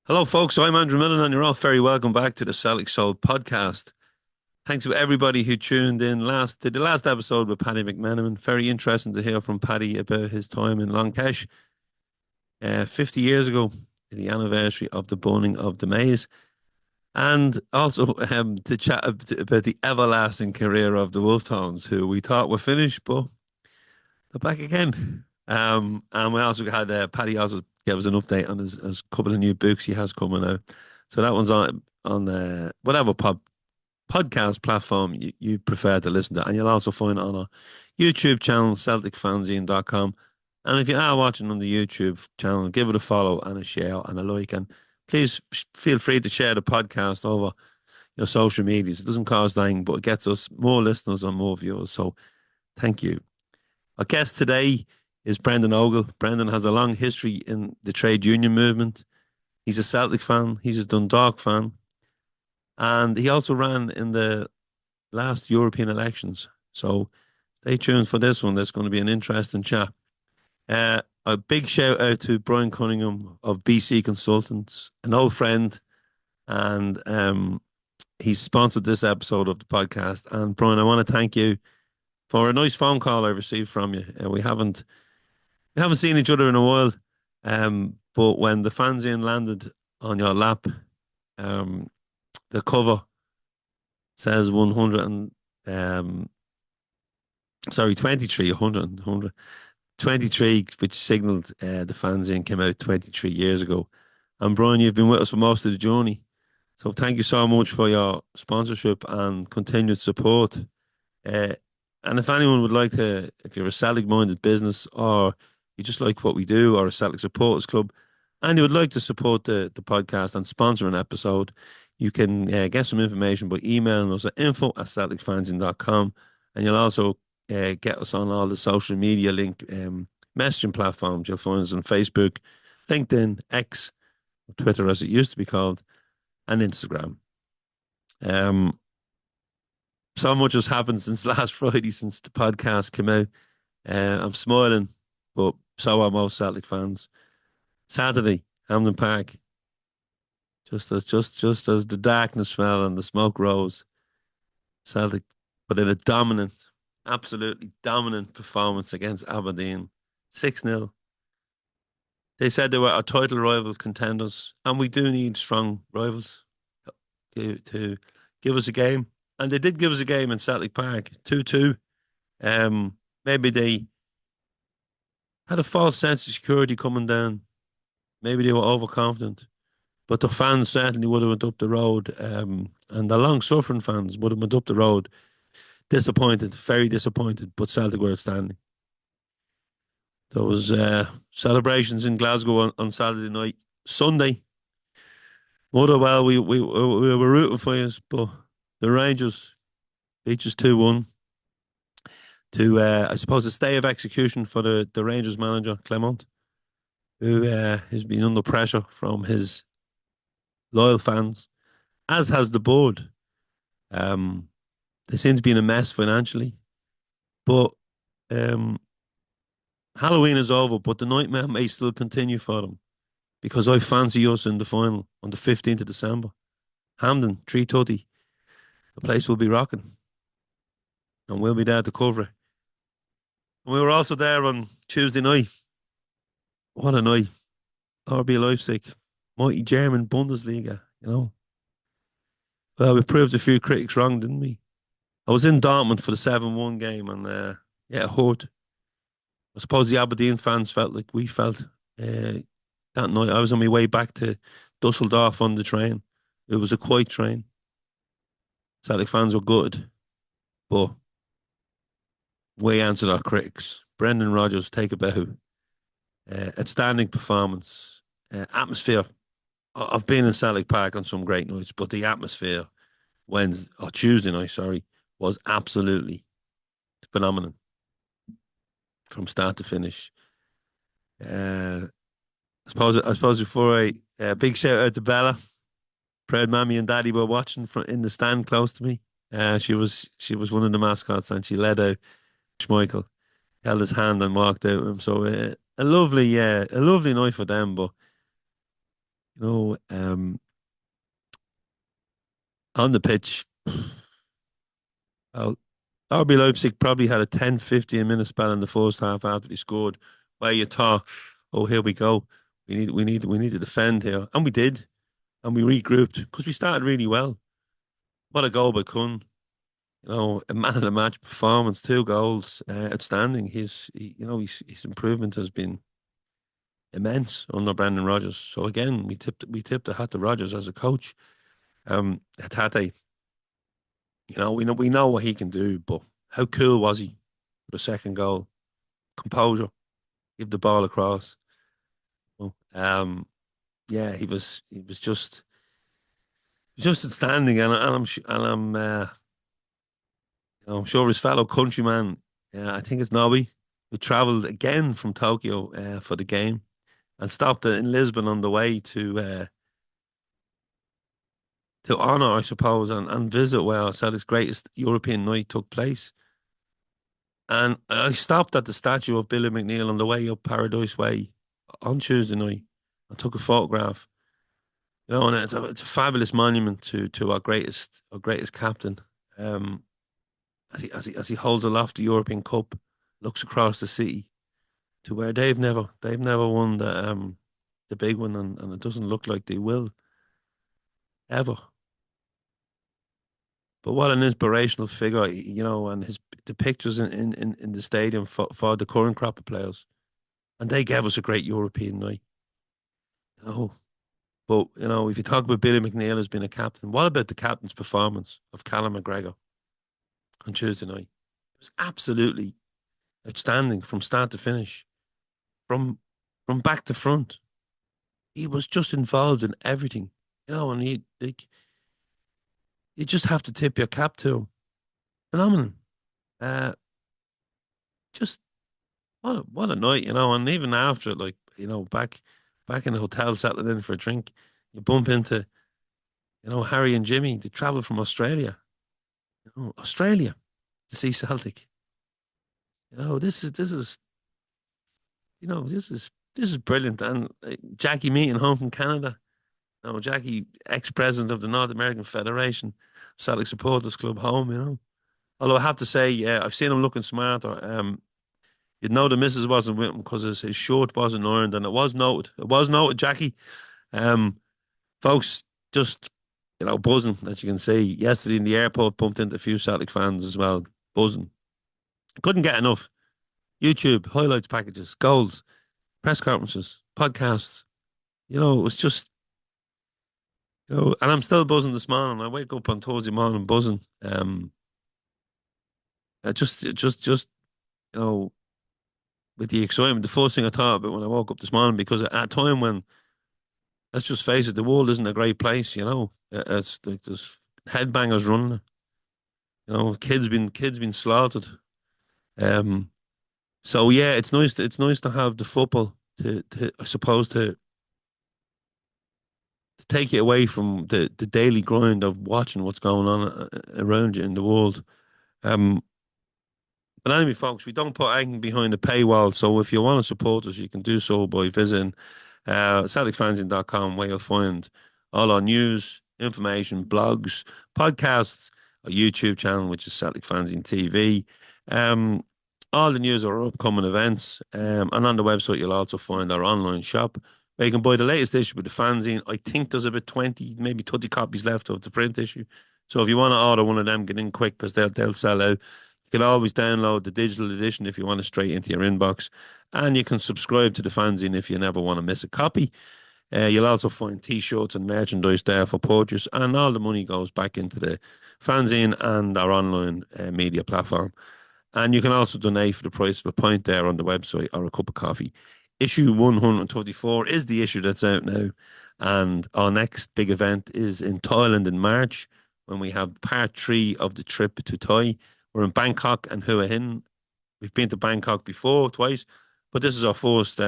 Hello, folks. I'm Andrew Milne, and you're all very welcome back to the Celtic Soul podcast. Thanks to everybody who tuned in to the last episode with Paddy McMenamin. Very interesting to hear from Paddy about his time in Longkesh 50 years ago, the anniversary of the burning of the maze, and also to chat about the everlasting career of the Wolftones, who we thought were finished, but they're back again. And we also had Paddy also gave us an update on his couple of new books he has coming out. So that one's on whatever podcast platform you prefer to listen to, and you'll also find it on our YouTube channel, celticfanzine.com. And if you are watching on the YouTube channel, give it a follow and a share and a like, and please feel free to share the podcast over your social medias. It doesn't cost anything, but it gets us more listeners and more viewers. So thank you. Our guest today is Brendan Ogle. Brendan has a long history in the trade union movement. He's a Celtic fan, he's a Dundalk fan, and he also ran in the last European elections. So stay tuned for this one. There's going to be an interesting chat. A big shout out to Brian Cunningham of BC Consultants, an old friend, and he sponsored this episode of the podcast. And Brian, I want to thank you for a nice phone call I received from you. We haven't seen each other in a while, but when the fanzine landed on your lap, um, the cover says 100 and 23, 100, 23, which signaled the fanzine came out 23 years ago. And Brian, you've been with us for most of the journey. So thank you so much for your sponsorship and continued support. Uh, and if anyone would like to, if you're a Celtic minded business or you just like what we do or a Celtic supporters club and you would like to support the podcast and sponsor an episode, you can get some information by emailing us at info@celticfanzine.com, and you'll also get us on all the social media link messaging platforms. You'll find us on Facebook, LinkedIn, X, Twitter as it used to be called, and Instagram. Um, so much has happened since last Friday, since the podcast came out. I'm smiling, but so are most Celtic fans. Saturday, Hampden Park, just as the darkness fell and the smoke rose, Celtic put in a dominant, absolutely dominant performance against Aberdeen, 6-0. They said they were our title rival contenders, and we do need strong rivals to give us a game. And they did give us a game in Celtic Park, 2-2. Maybe they had a false sense of security coming down. Maybe they were overconfident. But the fans certainly would have went up the road, and the long-suffering fans would have went up the road disappointed, very disappointed. But Celtic were outstanding. There was celebrations in Glasgow on Saturday night. Sunday, Motherwell, we were rooting for us, but the Rangers beat us 2-1 to, I suppose, a stay of execution for the Rangers manager, Clement, who has been under pressure from his loyal fans, as has the board. Um, they seem to be in a mess financially, but um, Halloween is over, but the nightmare may still continue for them because I fancy us in the final on the 15th of December. Hampden, 3:30. The place will be rocking, and we'll be there to cover it. And we were also there on Tuesday night. What a night. RB Leipzig, mighty German Bundesliga. Well, we proved a few critics wrong, didn't we? I was in Dortmund for the 7-1 game, and yeah, it hurt. I suppose the Aberdeen fans felt like we felt that night. I was on my way back to Dusseldorf on the train. It was a quiet train. Celtic fans were good, but we answered our critics. Brendan Rodgers, take a bow. Outstanding performance. Atmosphere. I've been in Celtic Park on some great nights, but the atmosphere Tuesday night, sorry, was absolutely phenomenal from start to finish. I suppose before big shout out to Bella, proud mammy and daddy were watching from in the stand close to me. She was one of the mascots, and she led out Schmeichel, held his hand and walked out with him. So a lovely night for them. But You on the pitch, well, RB Leipzig probably had a 10, 15 minute spell in the first half after they scored, where you thought, oh, here we go. We need to defend here. And we did. And we regrouped because we started really well. What a goal by Kun. A man of the match performance, 2 goals, outstanding. His improvement has been immense under Brendan Rodgers. So again, we tipped the hat to Rodgers as a coach. Hatate, we know what he can do, but how cool was he for the second goal? Composure, give the ball across. Well, yeah, he was just outstanding, and I'm sure his fellow countryman, I think it's Nobby, who travelled again from Tokyo for the game and stopped in Lisbon on the way to honour, I suppose, and visit where Celtic's greatest European night took place. And I stopped at the statue of Billy McNeil on the way up Paradise Way on Tuesday night and took a photograph. And it's a fabulous monument to our greatest captain. Um, as he holds aloft the European Cup, looks across the city to where they've never won the big one, and it doesn't look like they will ever. But what an inspirational figure, and the pictures in the stadium for the current crop of players, and they gave us a great European night. You know, but if you talk about Billy McNeil as being a captain, what about the captain's performance of Callum McGregor on Tuesday night? It was absolutely outstanding from start to finish, from from back to front. He was just involved in everything, and you just have to tip your cap to him. Phenomenal. Uh, just what a night, and even after it, like, back in the hotel settling in for a drink, you bump into, Harry and Jimmy. They traveled from Australia to see Celtic. This is this is brilliant. And Jackie Meaton home from Canada. Jackie, ex-president of the North American Federation, Celtic Supporters Club home. Although I have to say, yeah, I've seen him looking smarter. You'd know the missus wasn't with him because his shirt wasn't ironed, and it was noted. It was noted, Jackie. Um, Folks, just buzzing, as you can see. Yesterday in the airport, bumped into a few Celtic fans as well, buzzing. Couldn't get enough. YouTube highlights packages, goals, press conferences, podcasts. It was just, and I'm still buzzing this morning. I wake up on Thursday morning buzzing. Just you know, with the excitement, the first thing I thought about when I woke up this morning, because at a time when, let's just face it, the world isn't a great place. It's like there's headbangers running. Kids been slaughtered. Um, so yeah, it's nice to have the football to I suppose to take you away from the daily grind of watching what's going on around you in the world. Um, but anyway, folks, we don't put anything behind the paywall. So if you want to support us, you can do so by visiting celticfanzine.com, where you'll find all our news, information, blogs, podcasts, our YouTube channel, which is Celtic Fanzine TV. Um, all the news of our upcoming events. And on the website, you'll also find our online shop where you can buy the latest issue with the fanzine. I think there's about 20, maybe 30 copies left of the print issue. So if you want to order one of them, get in quick because they'll sell out. You can always download the digital edition if you want it straight into your inbox. And you can subscribe to the fanzine if you never want to miss a copy. You'll also find t-shirts and merchandise there for purchase, and all the money goes back into the fanzine and our online media platform. And you can also donate for the price of a pint there on the website, or a cup of coffee. Issue 134 is the issue that's out now. And our next big event is in Thailand in March, when we have part 3 of the trip to Thai. We're in Bangkok and Hua Hin. We've been to Bangkok before, twice, but this is our first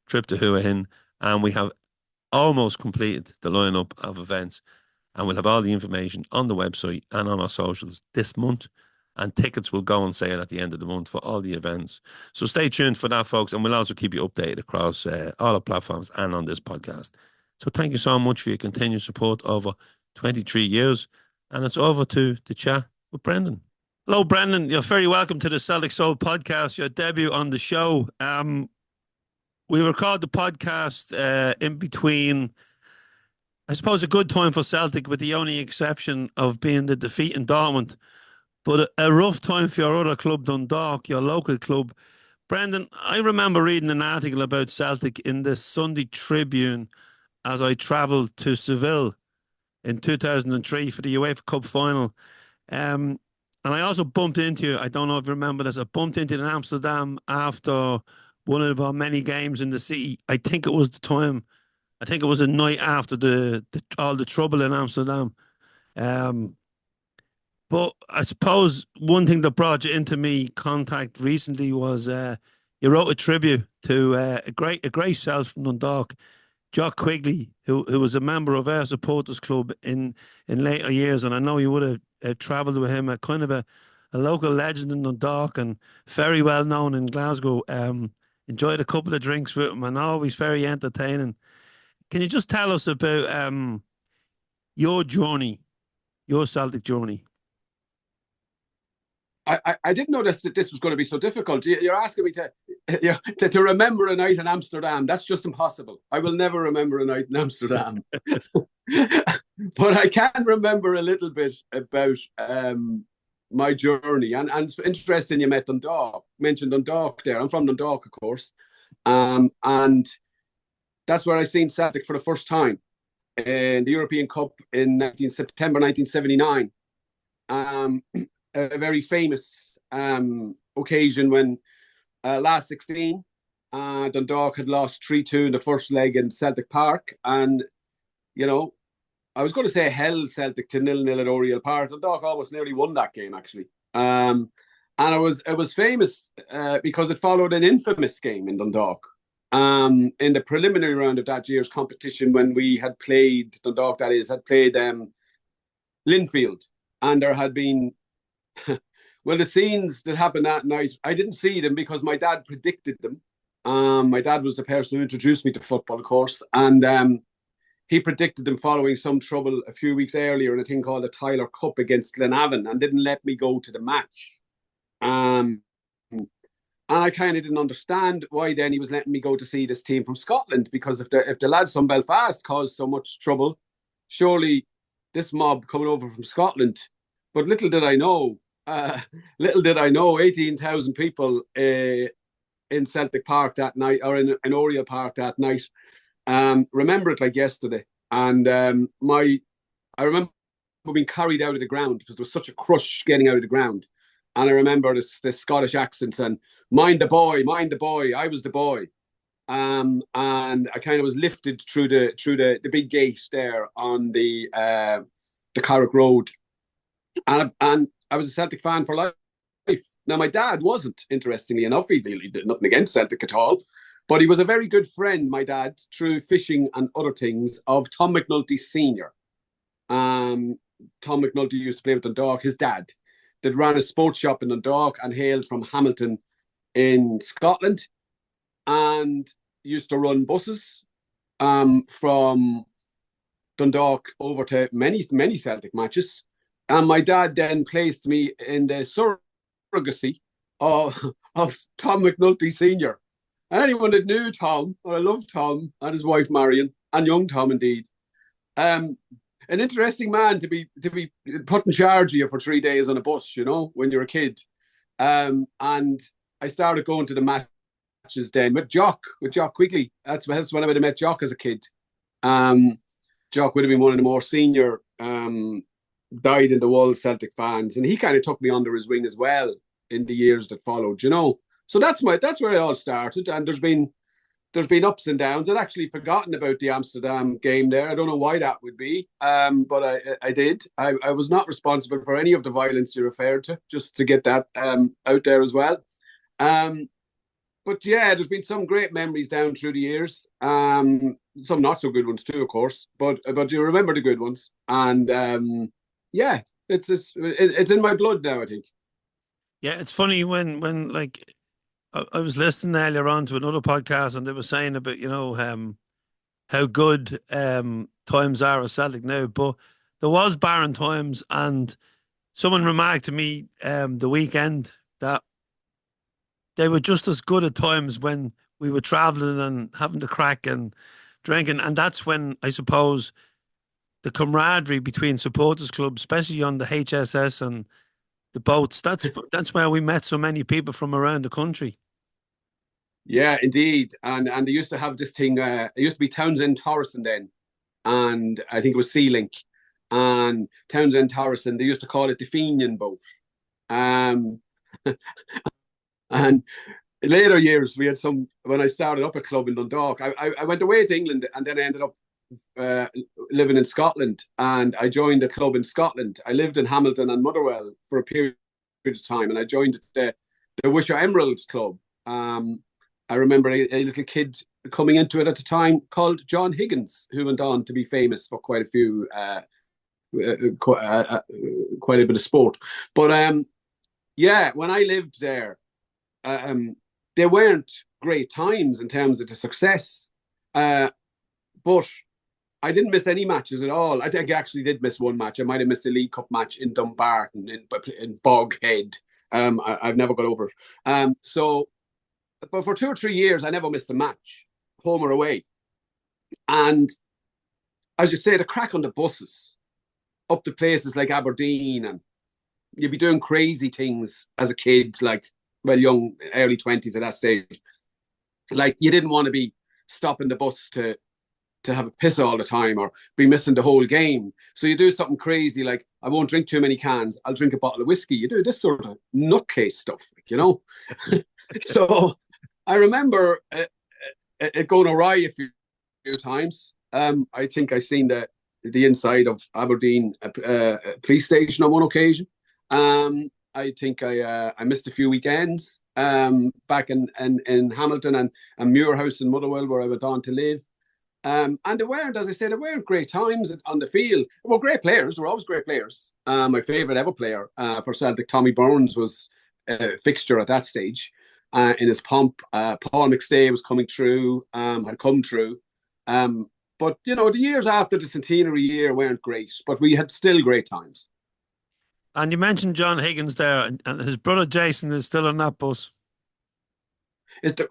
trip to Hua Hin. And we have almost completed the lineup of events, and we'll have all the information on the website and on our socials this month. And tickets will go on sale at the end of the month for all the events. So stay tuned for that, folks. And we'll also keep you updated across all our platforms and on this podcast. So thank you so much for your continued support over 23 years. And it's over to the chat with Brendan. Hello, Brendan. You're very welcome to the Celtic Soul podcast, your debut on the show. We recorded the podcast in between, I suppose, a good time for Celtic, with the only exception of being the defeat in Dortmund, but a rough time for your other club, Dundalk, your local club. Brendan, I remember reading an article about Celtic in the Sunday Tribune as I travelled to Seville in 2003 for the UEFA Cup final. And I also bumped into you. I don't know if you remember this. I bumped into you in Amsterdam after one of our many games in the city. I think it was the time. I think it was a night after the all the trouble in Amsterdam. Um, but I suppose one thing that brought you into me contact recently was you wrote a tribute to a great self from Dundalk, Jock Quigley, who was a member of our supporters club in later years, and I know you would have travelled with him, a kind of a local legend in Dundalk and very well known in Glasgow. Enjoyed a couple of drinks with him and always very entertaining. Can you just tell us about your journey, your Celtic journey? I didn't notice that this was going to be so difficult. You're asking me to remember a night in Amsterdam. That's just impossible. I will never remember a night in Amsterdam. But I can remember a little bit about my journey. And it's interesting you mentioned Dundalk there. I'm from Dundalk, of course. And that's where I seen Celtic for the first time in the European Cup in September 1979. A very famous occasion when last 16, Dundalk had lost 3-2 in the first leg in Celtic Park. And, I was going to say held Celtic to 0-0 at Oriel Park. Dundalk almost nearly won that game, actually. And it was famous because it followed an infamous game in Dundalk. In the preliminary round of that year's competition, when we had played, Dundalk that is, had played Linfield. And there had been well, the scenes that happened that night, I didn't see them because my dad predicted them. My dad was the person who introduced me to football, of course, and he predicted them following some trouble a few weeks earlier in a thing called the Tyler Cup against Glenavon, and didn't let me go to the match. And I kind of didn't understand why then he was letting me go to see this team from Scotland, because if the lads from Belfast caused so much trouble, surely this mob coming over from Scotland. But little did I know, 18,000 people in Celtic Park that night, or in Oriel Park that night. Remember it like yesterday. And I remember being carried out of the ground because there was such a crush getting out of the ground. And I remember this Scottish accent and mind the boy, I was the boy. And I kind of was lifted through the big gate there on the Carrick Road. And I was a Celtic fan for life. Now, my dad wasn't, interestingly enough. He did nothing against Celtic at all. But he was a very good friend, my dad, through fishing and other things, of Tom McNulty Sr. Tom McNulty used to play with Dundalk, his dad, that ran a sports shop in Dundalk and hailed from Hamilton in Scotland, and used to run buses from Dundalk over to many Celtic matches. And my dad then placed me in the surrogacy of Tom McNulty Sr. And anyone that knew Tom, or I love Tom and his wife Marion, and young Tom indeed, an interesting man to be put in charge of you for 3 days on a bus, when you're a kid. And I started going to the matches then with Jock Quigley. That's when I would have met Jock as a kid. Jock would have been one of the more senior died in the world Celtic fans, and he kind of took me under his wing as well in the years that followed, So that's where it all started, and there's been ups and downs. I'd actually forgotten about the Amsterdam game there. I don't know why that would be, but I did. I was not responsible for any of the violence you referred to, just to get that out there as well. But yeah, there's been some great memories down through the years, some not so good ones too, of course, but you remember the good ones, and yeah, it's in my blood now, I think. Yeah, it's funny when like I was listening earlier on to another podcast and they were saying about how good times are at Celtic now, but there was barren times, and someone remarked to me the weekend that they were just as good at times when we were travelling and having the crack and drinking, and that's when I suppose the camaraderie between supporters clubs, especially on the HSS and the boats, that's where we met so many people from around the country. Yeah, indeed. And they used to have this thing. It used to be Townsend Torreson then, and I think it was Sea Link. And Townsend Torreson, they used to call it the Fenian boat. Um, and in later years, we had some. When I started up a club in Dundalk, I went away to England, and then I ended up uh, living in Scotland. And I joined a club in Scotland. I lived in Hamilton and Motherwell for a period of time, and I joined the Wishaw Emeralds Club. Um, I remember a little kid coming into it at the time called John Higgins, who went on to be famous for quite a few, quite a bit of sport. But yeah, when I lived there, um, they weren't great times in terms of the success. Uh, but I didn't miss any matches at all. I think I actually did miss one match. I might have missed a League Cup match in Dumbarton, in Boghead. I've never got over it. But for 2 or 3 years, I never missed a match, home or away. And as you say, the crack on the buses up to places like Aberdeen, and you'd be doing crazy things as a kid, like, well, young, early 20s at that stage. Like, you didn't want to be stopping the bus to have a piss all the time or be missing the whole game. So you do something crazy like, I won't drink too many cans, I'll drink a bottle of whiskey. You do this sort of nutcase stuff, you know? So I remember it going awry a few times. I think I seen the inside of Aberdeen police station on one occasion. I think I missed a few weekends back in Hamilton and Muirhouse in Motherwell, where I went on to live. And they weren't, as I said, they weren't great times on the field. They were great players. They were always great players. My favourite ever player for Celtic, Tommy Burns, was a fixture at that stage in his pomp. Paul McStay was coming through, had come through. But, you know, the years after the centenary year weren't great, but we had still great times. And you mentioned John Higgins there, and his brother Jason is still on that bus.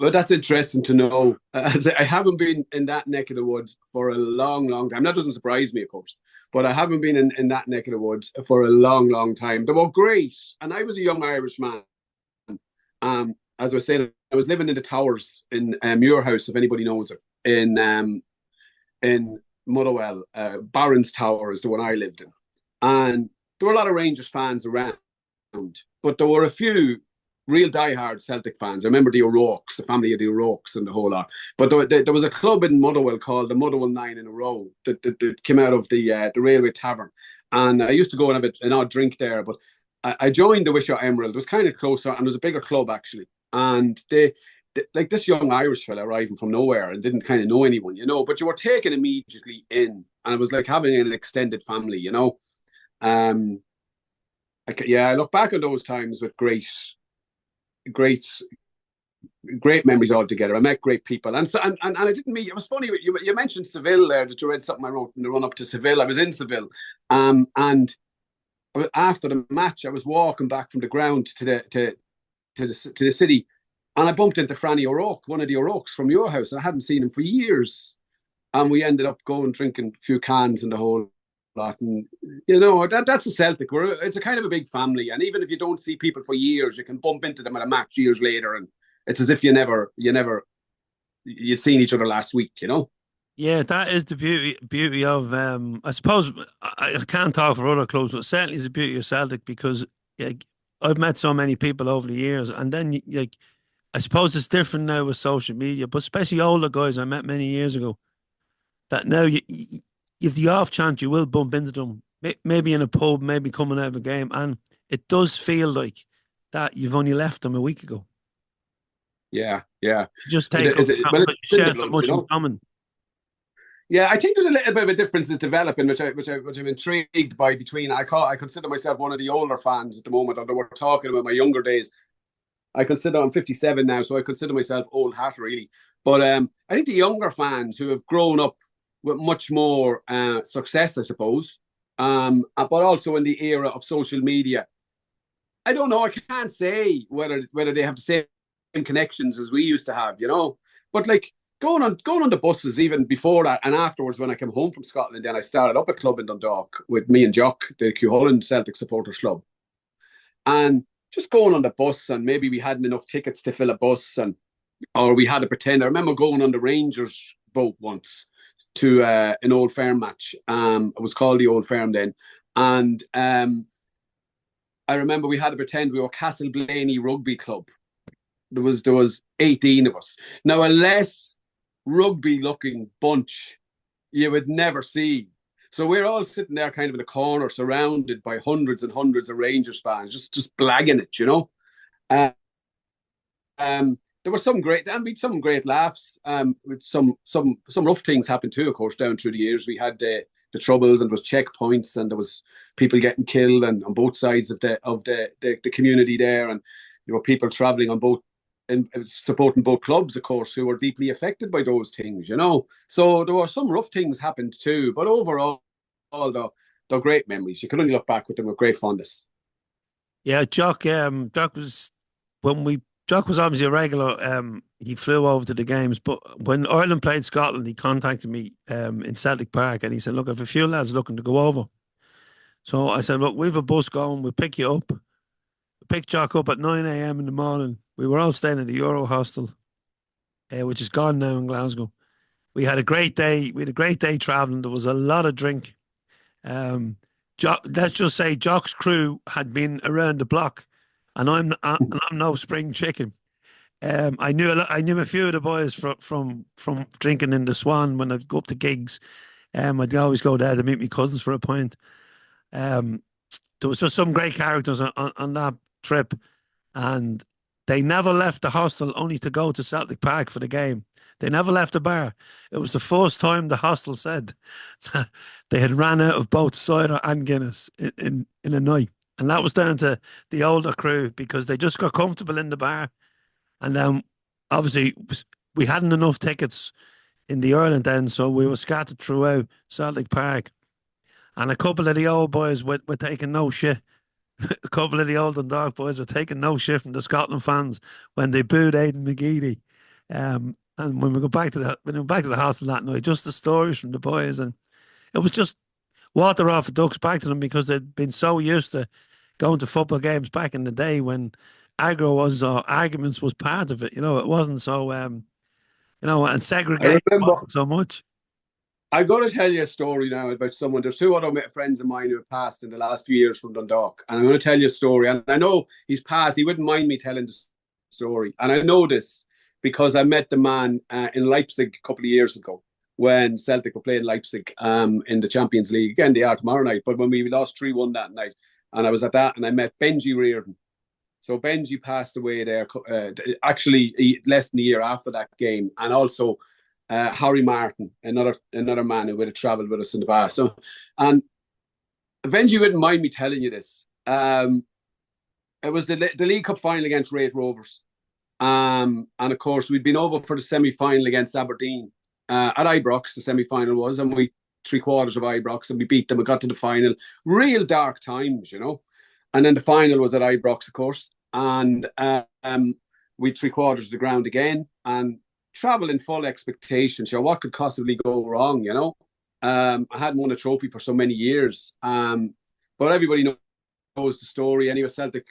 Well, that's interesting to know. I haven't been in that neck of the woods for a long, long time. That doesn't surprise me, of course, but I haven't been in that neck of the woods for a long, long time. They were great, and I was a young Irish man. As I was saying, I was living in the Towers in Muirhouse, if anybody knows it, in Motherwell. Barron's Tower is the one I lived in, and there were a lot of Rangers fans around, but there were a few real diehard Celtic fans. I remember the O'Rourke's, the family of the O'Rourke's, and the whole lot. But there was a club in Motherwell called the Motherwell Nine in a Row that came out of the Railway Tavern, and I used to go and have an odd drink there. But I joined the Wishaw Emerald. It was kind of closer, and it was a bigger club actually. And they like this young Irish fella arriving from nowhere and didn't kind of know anyone, you know. But you were taken immediately in, and it was like having an extended family, you know. Um, I look back on those times with great great memories altogether. I met great people, and so and I didn't meet. It was funny. You mentioned Seville there. That you read something I wrote in the run up to Seville. I was in Seville, and after the match, I was walking back from the ground to the city, and I bumped into Franny O'Rourke, one of the O'Rourke's from your house. I hadn't seen him for years, and we ended up going drinking a few cans and the whole lot. And you know that's a Celtic. It's a kind of a big family, and even if you don't see people for years, you can bump into them at a match years later, and it's as if you'd seen each other last week. You know. Yeah, that is the beauty of I suppose I can't talk for other clubs, but certainly it's the beauty of Celtic because like, I've met so many people over the years, and then like I suppose it's different now with social media, but especially older guys I met many years ago that now if the off chance you will bump into them, maybe in a pub, maybe coming out of a game, and it does feel like that you've only left them a week ago. Yeah, yeah. You just take up Well, because it's you in the share so blood, much in common. Yeah, I think there's a little bit of a difference is developing, which I'm intrigued by. Between I consider myself one of the older fans at the moment. Although we're talking about my younger days, I'm 57 now, so I consider myself old hat really. But I think the younger fans who have grown up with much more success, I suppose, but also in the era of social media, I don't know. I can't say whether they have the same connections as we used to have, you know. But like going on the buses even before that and afterwards when I came home from Scotland, then I started up a club in Dundalk with me and Jock, the Cuchulainn Celtic Supporters Club, and just going on the bus and maybe we hadn't enough tickets to fill a bus and or we had to pretend. I remember going on the Rangers boat once to an Old Firm match. It was called the Old Firm then, and I remember we had to pretend we were Castle Blaney Rugby Club. There was 18 of us. Now a less rugby looking bunch you would never see. So we're all sitting there kind of in a corner surrounded by hundreds and hundreds of Rangers fans, just blagging it, you know. Uh, there were some great laughs. With some rough things happened too, of course, down through the years. We had the troubles, and there was checkpoints, and there was people getting killed, and on both sides of the community there, and there were people travelling on both and supporting both clubs, of course, who were deeply affected by those things, you know. So there were some rough things happened too, but overall, they're great memories. You can only look back with them with great fondness. Yeah, Jock was when we Jock was obviously a regular. He flew over to the games, but when Ireland played Scotland, he contacted me in Celtic Park, and he said, "Look, I've a few lads looking to go over." So I said, "Look, we've a bus going. We'll pick you up. We pick Jock up at 9 a.m. in the morning. We were all staying in the Euro hostel, which is gone now in Glasgow. We had a great day. We had a great day traveling. There was a lot of drink. Um, let's just say Jock's crew had been around the block, and I'm no spring chicken. I knew a few of the boys from drinking in the Swan when I'd go up to gigs. I'd always go there to meet my cousins for a pint. Um, there was just some great characters on that trip, and they never left the hostel only to go to Celtic Park for the game. They never left the bar. It was the first time the hostel said they had ran out of both cider and Guinness in a night. And that was down to the older crew because they just got comfortable in the bar. And then obviously we hadn't enough tickets in the Ireland end, so we were scattered throughout Celtic Park. And a couple of the old boys were taking no shit. A couple of the old and dark boys were taking no shit from the Scotland fans when they booed Aidan McGeady. And when we went back to the hostel that night, just the stories from the boys, and it was just water off the ducks back to them because they'd been so used to going to football games back in the day when arguments was part of it. You know, it wasn't so and I segregation remember wasn't so much. I've got to tell you a story now about someone. There's two other friends of mine who have passed in the last few years from Dundalk, and I'm going to tell you a story. And I know he's passed; he wouldn't mind me telling the story. And I know this because I met the man in Leipzig a couple of years ago when Celtic were playing Leipzig in the Champions League. Again, they are tomorrow night, but when we lost 3-1 that night, and I was at that, and I met Benji Reardon. So Benji passed away there, actually less than a year after that game, and also Harry Martin, another man who would have travelled with us in the past. So, and Benji wouldn't mind me telling you this. It was the League Cup final against Raith Rovers, and of course we'd been over for the semi final against Aberdeen at Ibrox. The semi final was, and we 3/4 of Ibrox, and we beat them. We got to the final. Real dark times, you know. And then the final was at Ibrox, of course, and we 3/4 of the ground again, and travel in full expectation. So what could possibly go wrong, you know? I hadn't won a trophy for so many years, but everybody knows the story. Anyway, Celtic,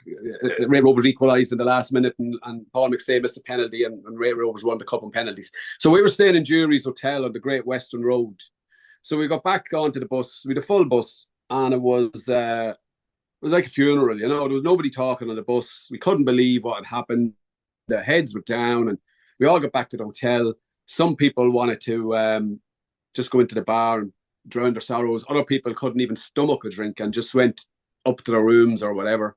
Ray Rovers equalised in the last minute, and Paul McStay missed a penalty, and Ray Rovers won the cup on penalties. So we were staying in Jury's Hotel on the Great Western Road. So we got back onto the bus. We had a full bus, and it was like a funeral, you know. There was nobody talking on the bus. We couldn't believe what had happened. The heads were down, and we all got back to the hotel. Some people wanted to just go into the bar and drown their sorrows. Other people couldn't even stomach a drink and just went up to their rooms or whatever.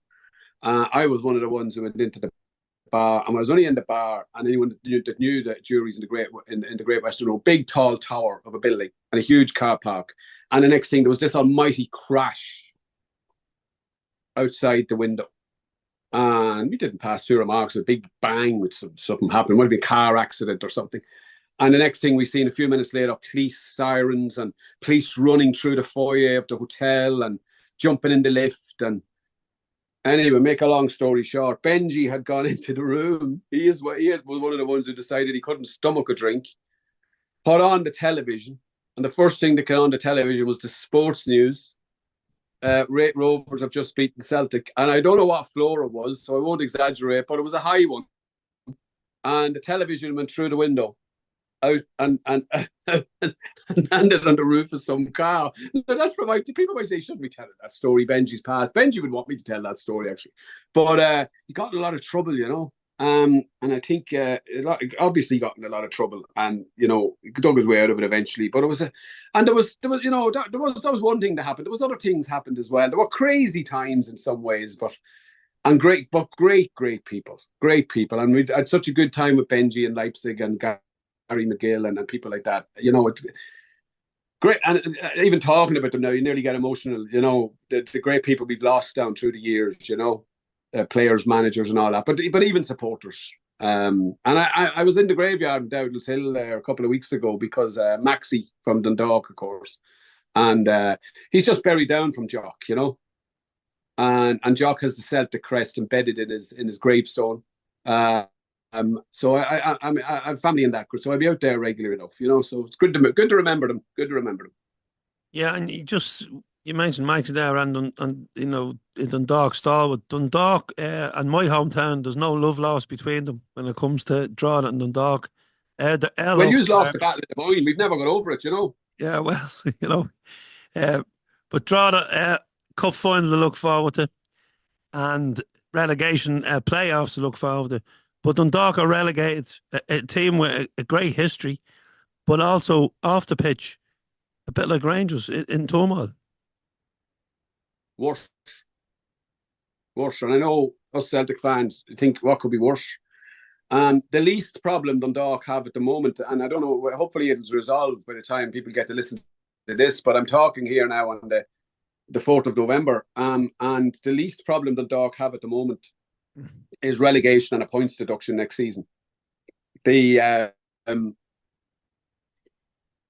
I was one of the ones who went into the bar, and I was only in the bar, and anyone that knew that Jury's in the Great Western Road, big tall tower of a building and a huge car park. And the next thing, there was this almighty crash outside the window. And we didn't pass 2 remarks, a big bang with something happened. It might be a car accident or something. And the next thing we seen a few minutes later, police sirens and police running through the foyer of the hotel and jumping in the lift. And anyway, make a long story short, Benji had gone into the room. Was one of the ones who decided he couldn't stomach a drink. Put on the television, and the first thing that came on the television was the sports news. Rate Rovers have just beaten Celtic, and I don't know what floor it was, so I won't exaggerate, but it was a high one. And the television went through the window out and landed on the roof of some car. Now, that's provided. People might say, shouldn't be telling that story. Benji's past. Benji would want me to tell that story, actually. But he got in a lot of trouble, you know. And I think obviously got in a lot of trouble, and dug his way out of it eventually. But it was there was that was one thing that happened. There was other things happened as well. There were crazy times in some ways, but great people, and we had such a good time with Benji in Leipzig and Gary McGill and people like that. It's great, and even talking about them now, you nearly get emotional. The great people we've lost down through the years. Players, managers, and all that, but even supporters. And I was in the graveyard in Dowdall's Hill there a couple of weeks ago because Maxi from Dundalk, of course, and he's just buried down from Jock, and Jock has the Celtic crest embedded in his gravestone. So I have family in that group, so I'll be out there regularly enough, So it's good to remember them. Good to remember them. Yeah, and you mentioned Max there, and Dundalk stalwart. Dundalk and my hometown, there's no love lost between them when it comes to Drogheda and Dundalk. The Well, you've lost the battle of the mind. We've never got over it, Yeah, well, but Drogheda cup final to look forward to, and relegation playoffs to look forward to. But Dundalk are relegated, a team with a great history, but also off the pitch, a bit like Rangers in turmoil. Worse. And I know us Celtic fans think what could be worse. The least problem Dundalk have at the moment, and I don't know, hopefully it'll resolve by the time people get to listen to this, but I'm talking here now on the 4th of November. And the least problem Dundalk have at the moment is relegation and a points deduction next season. The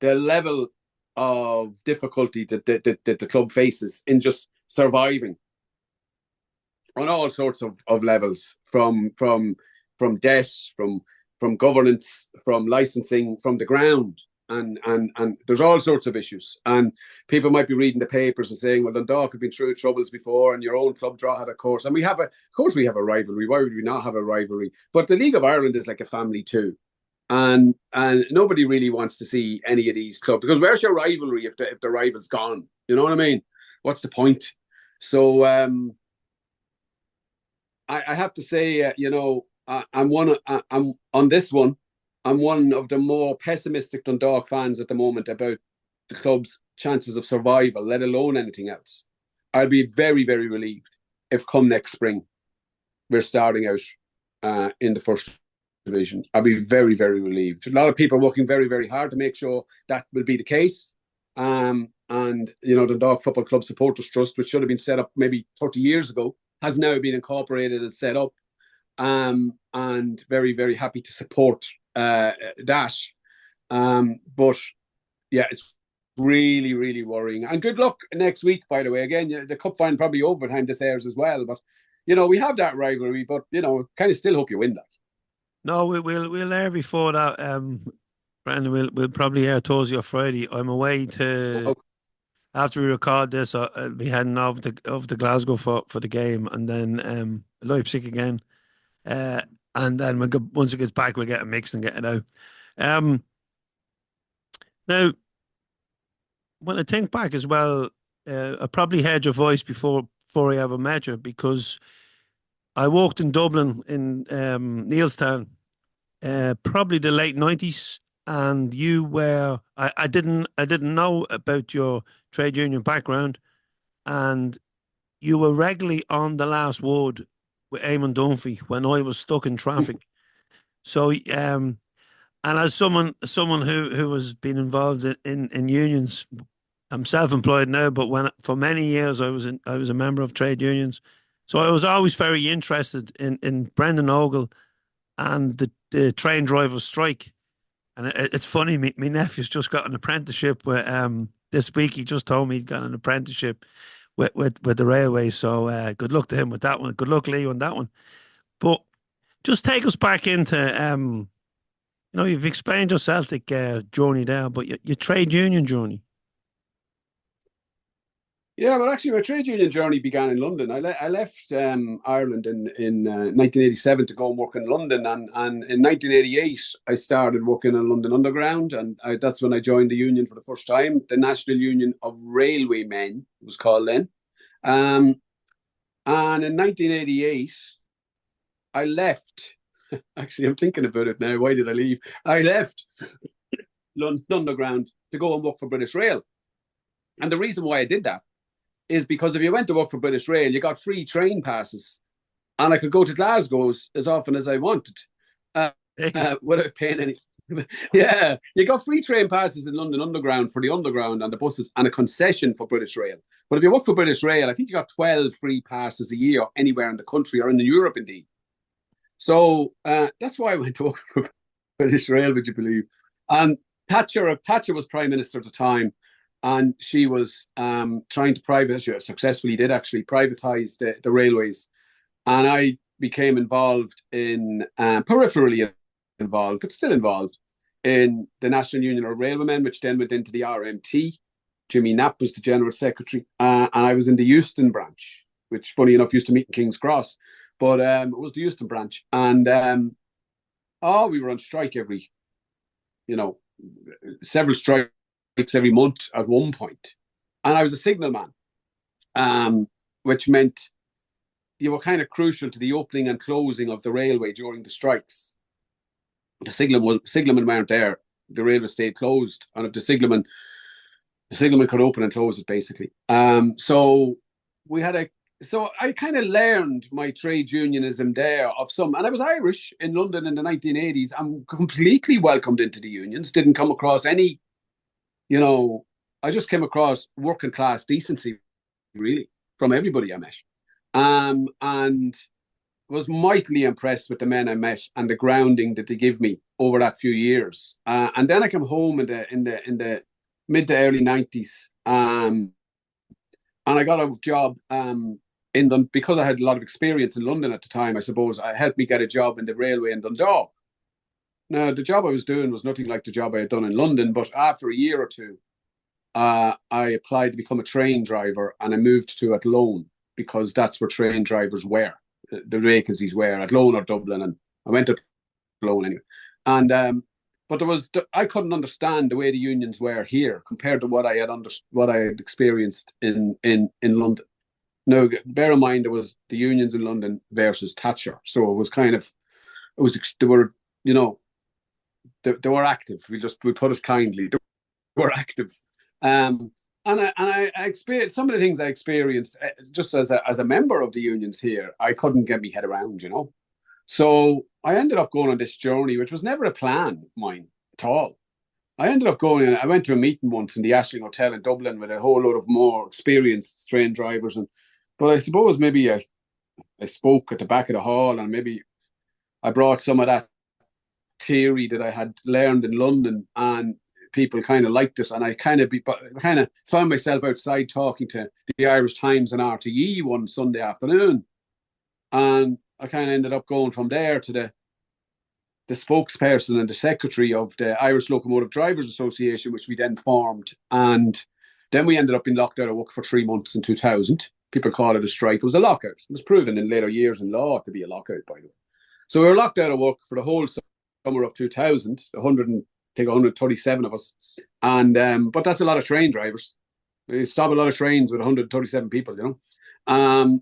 level of difficulty that the club faces in just surviving on all sorts of levels, from debt, from governance, from licensing, from the ground, and there's all sorts of issues. And people might be reading the papers and saying, well, Dundalk have been through troubles before, and your own club Drogheda, of course. And of course we have a rivalry. Why would we not have a rivalry? But the League of Ireland is like a family too. And nobody really wants to see any of these clubs, because where's your rivalry if the rival's gone? You know what I mean? What's the point? So I have to say, I'm on this one. I'm one of the more pessimistic Dundalk fans at the moment about the club's chances of survival, let alone anything else. I'll be very, very relieved if come next spring we're starting out in the first division. I'll be very, very relieved. A lot of people are working very, very hard to make sure that will be the case. And the Dundalk Football Club Supporters Trust, which should have been set up maybe 30 years ago, has now been incorporated and set up. And very, very happy to support that. But yeah, it's really, really worrying. And good luck next week, by the way. Again, the cup final probably over by the time this airs as well. But we have that rivalry. But kind of still hope you win that. No, we'll air before that. Brandon, we'll probably air Thursday or Friday. I'm away to after we record this. I'll be heading off to Glasgow for the game, and then Leipzig again. And then once it gets back, we'll get it mixed and get it out. Now, when I think back as well, I probably heard your voice before I ever met you, because I worked in Dublin in Neilstown, probably the late 90s, and you were I didn't know about your trade union background, and you were regularly on the last word with Eamon Dunphy when I was stuck in traffic. So and as someone who has been involved in unions, I'm self-employed now, but for many years I was a member of trade unions. So I was always very interested in Brendan Ogle and the train driver strike. And it's funny, me nephew's just got an apprenticeship with this week. He just told me he's got an apprenticeship with the railway. So good luck to him with that one. Good luck, Lee, on that one. But just take us back into you've explained your Celtic journey there, but your trade union journey. Yeah, well, actually, my trade union journey began in London. I left Ireland in 1987 to go and work in London, and in 1988 I started working in London Underground, and that's when I joined the union for the first time. The National Union of Railwaymen was called then. Um, and in 1988 I left. Actually, I'm thinking about it now. Why did I leave? I left London Underground to go and work for British Rail, and the reason why I did that is because if you went to work for British Rail, you got free train passes, and I could go to Glasgow as often as I wanted uh, Yes. without paying any. Yeah, you got free train passes in London Underground for the Underground and the buses, and a concession for British Rail. But if you work for British Rail, I think you got 12 free passes a year anywhere in the country or in Europe, indeed. So that's why I went to work for British Rail, would you believe? And Thatcher was Prime Minister at the time, and she was trying to successfully did actually privatize the railways. And I became involved peripherally involved, but still involved in the National Union of Railwaymen, which then went into the RMT. Jimmy Knapp was the General Secretary, and I was in the Euston branch, which, funny enough, used to meet in King's Cross, but it was the Euston branch. And we were on strike you know, several strikes every month at one point. And I was a signalman, which meant you were kind of crucial to the opening and closing of the railway during the strikes. The signalmen weren't there, the railway stayed closed, and if the signalman could open and close it basically. So I kind of learned my trade unionism there and I was Irish in London in the 1980s. I'm completely welcomed into the unions. Didn't come across any, I just came across working class decency really from everybody I met, and was mightily impressed with the men I met and the grounding that they give me over that few years. And then I came home in the mid to early 90s, and I got a job in them because I had a lot of experience in London at the time. I suppose it helped me get a job in the railway in Dundalk. Now, the job I was doing was nothing like the job I had done in London, but after a year or two, I applied to become a train driver, and I moved to Athlone because that's where train drivers were. The vacancies were Athlone or Dublin, and I went to Athlone anyway. And but I couldn't understand the way the unions were here compared to what I had experienced in London. Now, bear in mind there was the unions in London versus Thatcher, so it was they were they were active. We put it kindly, they were active. And I experienced some of the things I experienced just as a member of the unions here. I couldn't get my head around, So I ended up going on this journey, which was never a plan of mine at all. I ended up going, and I went to a meeting once in the Ashling Hotel in Dublin with a whole lot of more experienced train drivers, but I suppose maybe I spoke at the back of the hall, and maybe I brought some of that theory that I had learned in London, and people kind of liked it, and I kind of found myself outside talking to the Irish Times and RTE one Sunday afternoon, and I kind of ended up going from there to the spokesperson and the secretary of the Irish Locomotive Drivers Association, which we then formed, and then we ended up being locked out of work for 3 months in 2000. People call it a strike. It was a lockout. It was proven in later years in law to be a lockout, by the way. So we were locked out of work for the whole summer of 2000, 137 of us. And but that's a lot of train drivers. We stop a lot of trains with 137 people, and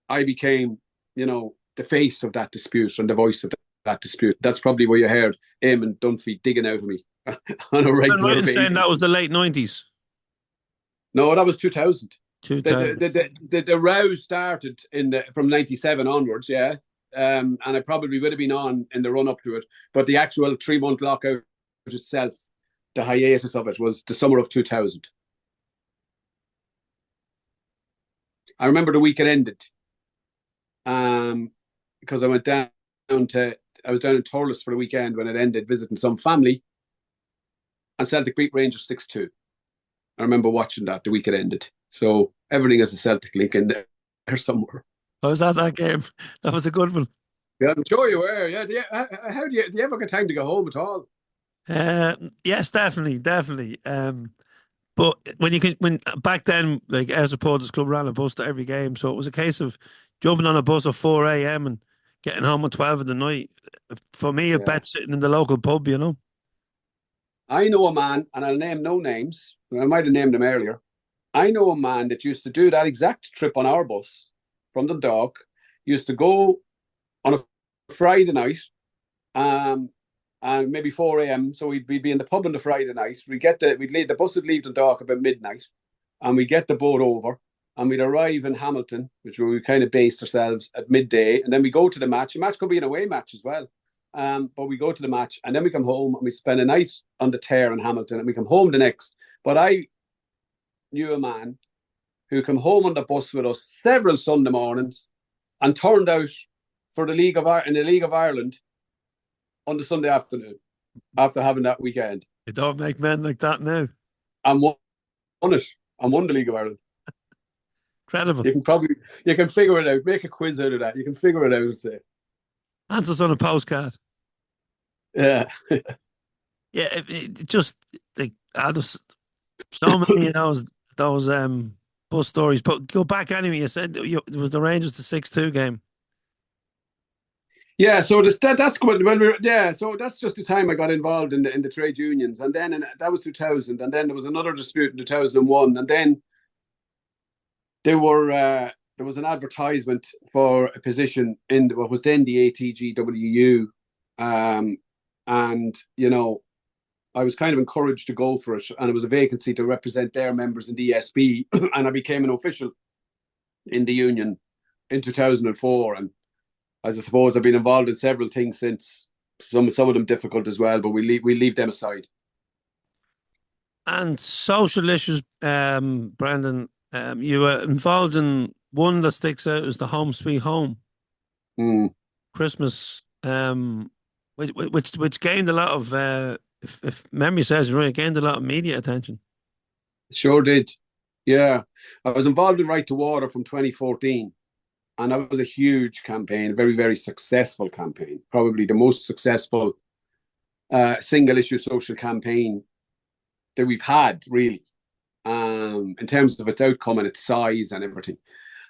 I became, the face of that dispute and the voice of that dispute. That's probably where you heard Eamon Dunphy digging out of me on a I'm right regular in saying basis. that was the late 90s. No, that was 2000. 2000. The row started from 97 onwards, yeah. And I probably would have been on in the run up to it. But the actual 3 month lockout itself, the hiatus of it, was the summer of 2000. I remember the week it ended, because I went down to I was down in Thurles for the weekend when it ended, visiting some family, and Celtic beat Rangers 6-2. I remember watching that the week it ended. So everything is a Celtic link in there somewhere. I was at that game. That was a good one. Yeah, I'm sure you were. Yeah, how do you ever get time to go home at all? Yes, definitely, definitely. But when back then, like our supporters club ran a bus to every game, so it was a case of jumping on a bus at 4 a.m. and getting home at 12 in the night. For me, a Yeah. bet sitting in the local pub, you know. I know a man, and I'll name no names. I might have named him earlier. I know a man that used to do that exact trip on our bus from the dock. Used to go on a Friday night, um, and maybe 4 a.m. So we'd be in the pub on the Friday night. We'd leave the bus would leave the dock about midnight, and we get the boat over, and we'd arrive in Hamilton, which where we kind of based ourselves at midday, and then we go to the match. The match could be an away match as well. But we go to the match, and then we come home and we spend a night on the tear in Hamilton, and we come home the next. But I knew a man who came home on the bus with us several Sunday mornings and turned out for in the League of Ireland on the Sunday afternoon after having that weekend. You don't make men like that now. And won it. And won the League of Ireland. Incredible. You can figure it out. Make a quiz out of that. You can figure it out and say. Answers on a postcard. Yeah. Yeah, it just like I just so many of those bus stories. But go back anyway. You said it was the Rangers the 6-2 game. Yeah, so that's good. So that's just the time I got involved in the trade unions, and then that was 2000, and then there was another dispute in 2001, and then there was an advertisement for a position in what was then the ATGWU, and I was kind of encouraged to go for it, and it was a vacancy to represent their members in the ESB, and I became an official in the union in 2004, and as I suppose I've been involved in several things since. Some of them difficult as well, but we leave them aside. And social issues, Brandon. You were involved in one that sticks out as the Home Sweet Home Mm. Christmas, which gained a lot of, if memory serves me right, gained a lot of media attention. Sure did. Yeah. I was involved in Right to Water from 2014. And that was a huge campaign, a very, very successful campaign, probably the most successful single issue social campaign that we've had, really, in terms of its outcome and its size and everything.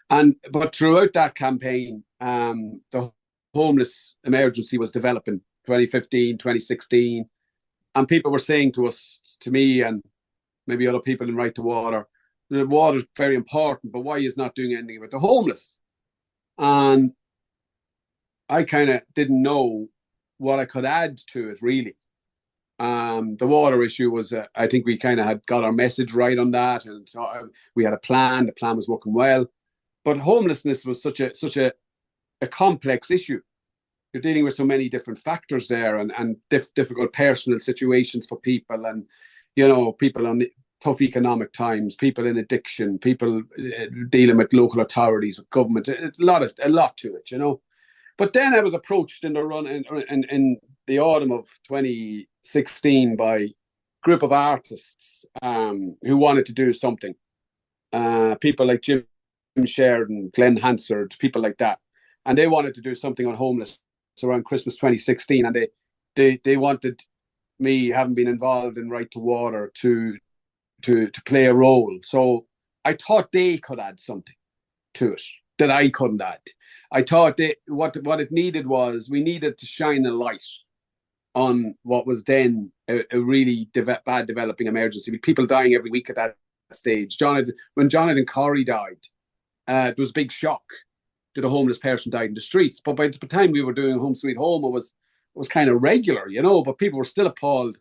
But throughout that campaign, the homeless emergency was developing 2015, 2016. And people were saying to me, and maybe other people in Right to Water, the water is very important, but why is not doing anything about the homeless? And I kind of didn't know what I could add to it, really. The water issue was, I think we kind of had got our message right on that, and so we had a plan. The plan was working well, but homelessness was such a complex issue. You're dealing with so many different factors there, and difficult personal situations for people, and people on tough economic times, people in addiction, people dealing with local authorities, with government, a lot to it. But then I was approached in the autumn of 2016 by a group of artists who wanted to do something. People like Jim Sheridan, Glenn Hansard, people like that, and they wanted to do something on homeless around Christmas 2016, and they wanted me, having been involved in Right to Water, to play a role. So I thought they could add something to it that I couldn't add. I thought what it needed was, we needed to shine a light on what was then a really bad developing emergency, with people dying every week at that stage. When Jonathan Corey died, there was a big shock that a homeless person died in the streets. But by the time we were doing Home Sweet Home, it was kind of regular, but people were still appalled.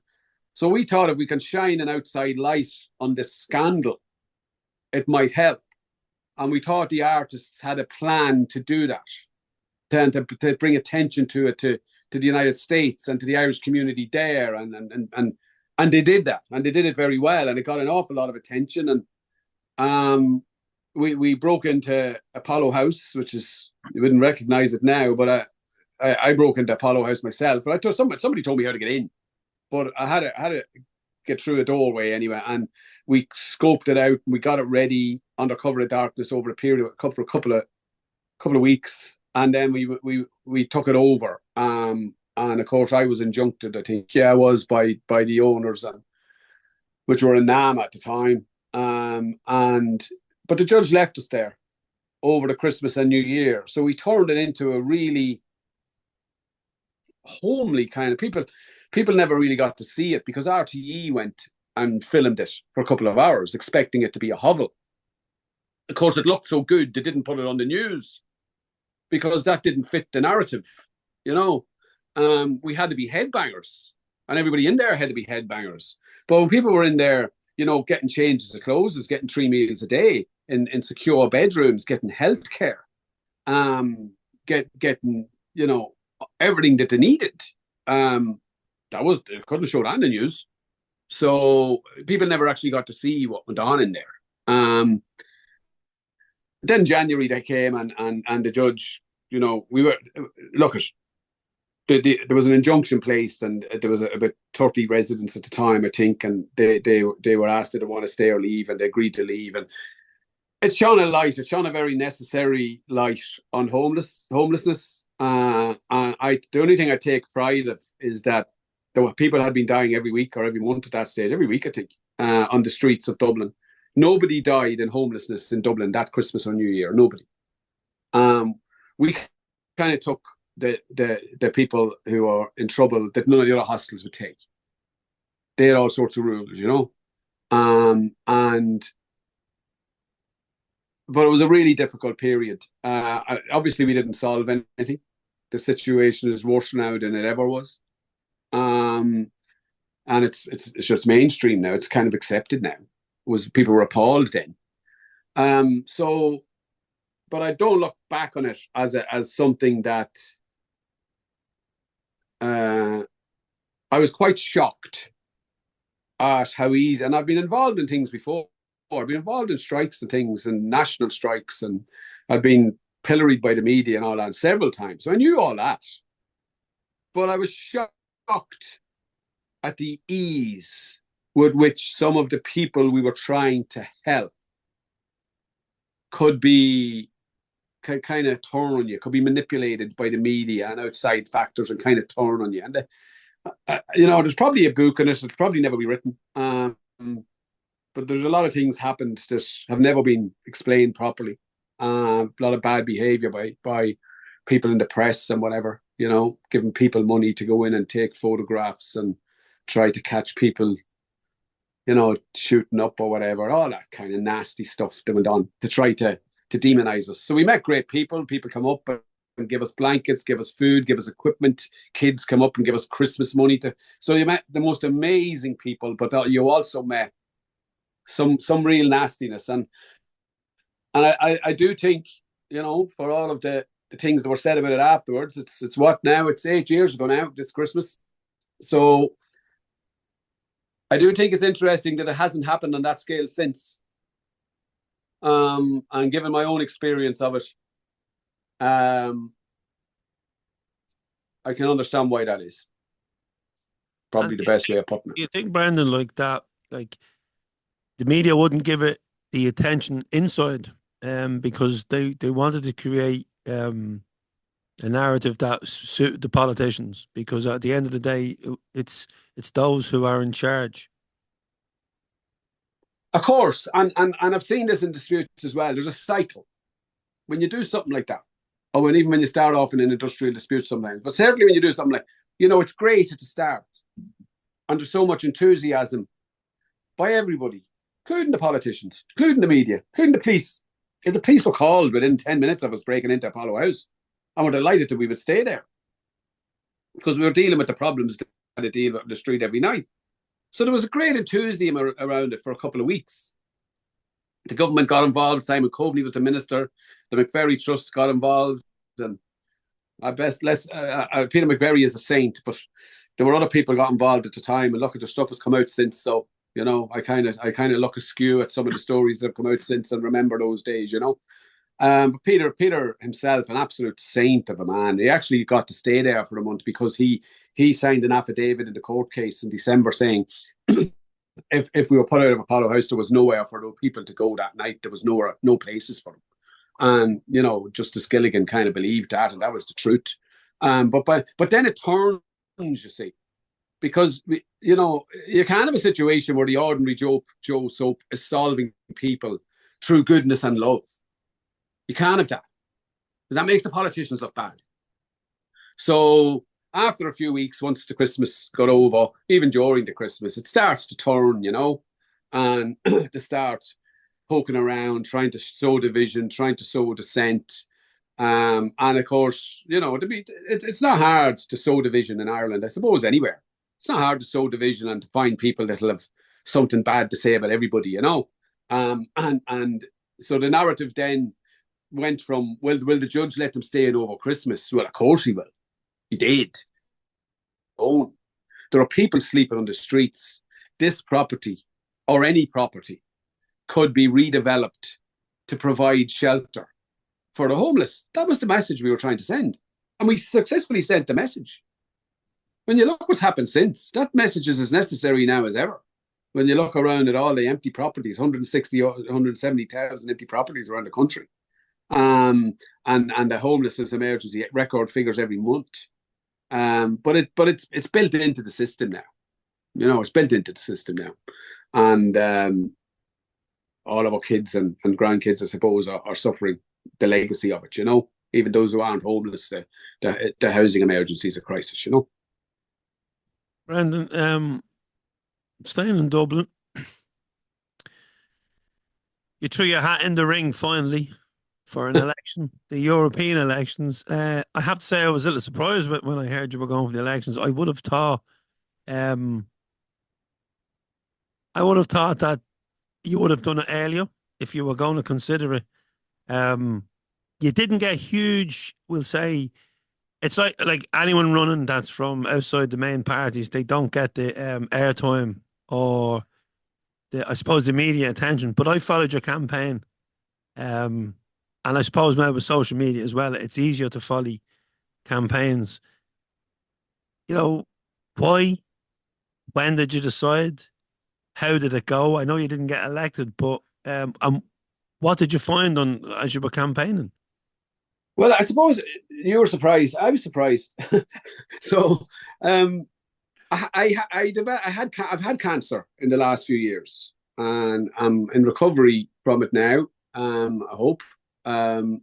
So we thought if we can shine an outside light on this scandal, it might help. And we thought the artists had a plan to do that, to bring attention to it, to the United States and to the Irish community there. And they did that. And they did it very well. And it got an awful lot of attention. And we broke into Apollo House, which is, you wouldn't recognize it now, but I broke into Apollo House myself. And I told somebody told me how to get in, but I had to get through a doorway anyway. And we scoped it out and we got it ready under cover of darkness over a period of for a couple of weeks, and then we took it over. And of course, I was injuncted. I think, yeah, I was by the owners, and which were in Nam at the time. And but the judge left us there over the Christmas and New Year, so we turned it into a really homely kind of people. People never really got to see it because RTE went and filmed it for a couple of hours, expecting it to be a hovel. Of course, it looked so good they didn't put it on the news because that didn't fit the narrative, you know. We had to be headbangers, and everybody in there had to be headbangers. But when people were in there, you know, getting changes of clothes, getting 3 meals a day in secure bedrooms, getting healthcare, getting, you know, everything that they needed. That was, they couldn't show that in the news. So people never actually got to see what went on in there. Then January they came, and the judge, you know, we were, look at, there was an injunction placed, and there was about 30 residents at the time, I think, and they were asked did they want to stay or leave, and they agreed to leave. And it's shone a light. It's shone a very necessary light on homelessness. The only thing I take pride of is that there were people had been dying every week or every month at that stage, every week I think, on the streets of Dublin. Nobody died in homelessness in Dublin that Christmas or New Year. Nobody. We kind of took the people who are in trouble that none of the other hostels would take. They had all sorts of rules, you know. But it was a really difficult period. Obviously, we didn't solve anything. The situation is worse now than it ever was. And it's just mainstream now. It's kind of accepted now. People were appalled then. But I don't look back on it as something that I was quite shocked at how easy. And I've been involved in things before. I've been involved in strikes and things, and national strikes, and I've been pilloried by the media and all that several times. So I knew all that. But I was shocked at the ease with which some of the people we were trying to help could be kind of turn on you, could be manipulated by the media and outside factors and kind of turn on you. And, you know, there's probably a book on it. It'll probably never be written. But there's a lot of things happened that have never been explained properly. A lot of bad behavior by people in the press and whatever, you know, giving people money to go in and take photographs and try to catch people, you know, shooting up or whatever, all that kind of nasty stuff that went on to try to demonize us. So we met great people. People come up and give us blankets, give us food, give us equipment. Kids come up and give us Christmas money. So you met the most amazing people, but you also met some real nastiness. And I do think, you know, for all of the things that were said about it afterwards, it's what now? It's 8 years ago now, this Christmas. So I do think it's interesting that it hasn't happened on that scale since. And given my own experience of it, I can understand why that is. Probably the best way of putting it. Do you think, Brendan, like that, like the media wouldn't give it the attention inside, because they wanted to create a narrative that suited the politicians, because at the end of the day, it's those who are in charge. Of course, and I've seen this in disputes as well. There's a cycle when you do something like that, or even when you start off in an industrial dispute sometimes. But certainly when you do something like, you know, it's great at the start, and there's so much enthusiasm by everybody, including the politicians, including the media, including the police. If the police were called within 10 minutes of us breaking into Apollo House, and we're delighted that we would stay there because we were dealing with the problems that they deal with on the street every night. So there was a great enthusiasm around it for a couple of weeks. The government got involved. Simon Coveney was the minister. The McVerry Trust got involved. And Peter McVerry is a saint, but there were other people got involved at the time. And look, at the stuff has come out since. So, you know, I kind of look askew at some of the stories that have come out since and remember those days, you know. But Peter himself, an absolute saint of a man. He actually got to stay there for a month because he signed an affidavit in the court case in December saying if we were put out of Apollo House, there was nowhere for those people to go that night. There was no places for them. And Justice Gilligan kind of believed that, and that was the truth. But then it turns, you see, because you can't have a situation where the ordinary Joe Soap is solving people through goodness and love. You can't have that, because that makes the politicians look bad. So after a few weeks, once the Christmas got over, even during the Christmas, it starts to turn, and to start poking around, trying to sow division, trying to sow dissent. And of course, it's not hard to sow division in Ireland, I suppose, anywhere. It's not hard to sow division and to find people that'll have something bad to say about everybody. And so the narrative then went from, will the judge let them stay in over Christmas? Well, of course he will. He did. Oh, there are people sleeping on the streets. This property, or any property, could be redeveloped to provide shelter for the homeless. That was the message we were trying to send. And we successfully sent the message. When you look what's happened since, that message is as necessary now as ever. When you look around at all the empty properties, 160, 170,000 empty properties around the country, and the homelessness emergency record figures every month. But it's built into the system now. It's built into the system now. And all of our kids and grandkids, I suppose, are suffering the legacy of it, even those who aren't homeless, the housing emergency is a crisis, Brendan, staying in Dublin, you threw your hat in the ring finally for an election, the European elections. I have to say I was a little surprised when I heard you were going for the elections. I would have thought that you would have done it earlier if you were going to consider it. You didn't get huge, we'll say. It's like anyone running that's from outside the main parties, they don't get the airtime or I suppose the media attention. But I followed your campaign, and I suppose now with social media as well, it's easier to follow campaigns. Why? When did you decide? How did it go? I know you didn't get elected, but what did you find as you were campaigning? Well, I suppose you were surprised. I was surprised. So, I've had cancer in the last few years, and I'm in recovery from it now. I hope. And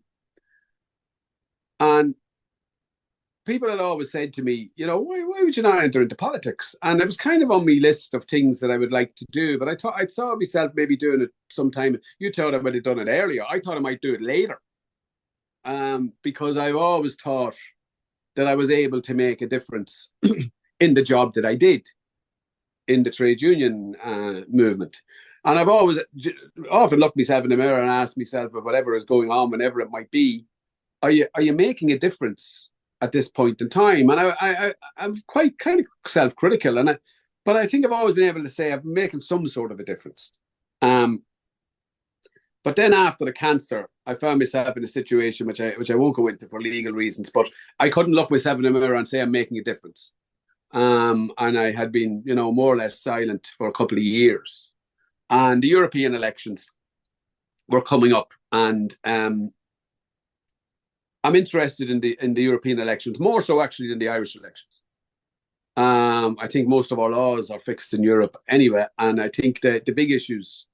people had always said to me, why would you not enter into politics? And it was kind of on my list of things that I would like to do, but I saw myself maybe doing it sometime. You thought I might have done it earlier. I thought I might do it later. Because I've always thought that I was able to make a difference in the job that I did in the trade union movement. And I've often looked myself in the mirror and asked myself, whatever is going on, whenever it might be, are you making a difference at this point in time? And I'm quite kind of self-critical, but I think I've always been able to say I'm making some sort of a difference. But then after the cancer, I found myself in a situation which I won't go into for legal reasons, but I couldn't look myself in the mirror and say I'm making a difference. And I had been, more or less silent for a couple of years. And the European elections were coming up, and I'm interested in the European elections more so actually than the Irish elections. I think most of our laws are fixed in Europe anyway, and I think the big issues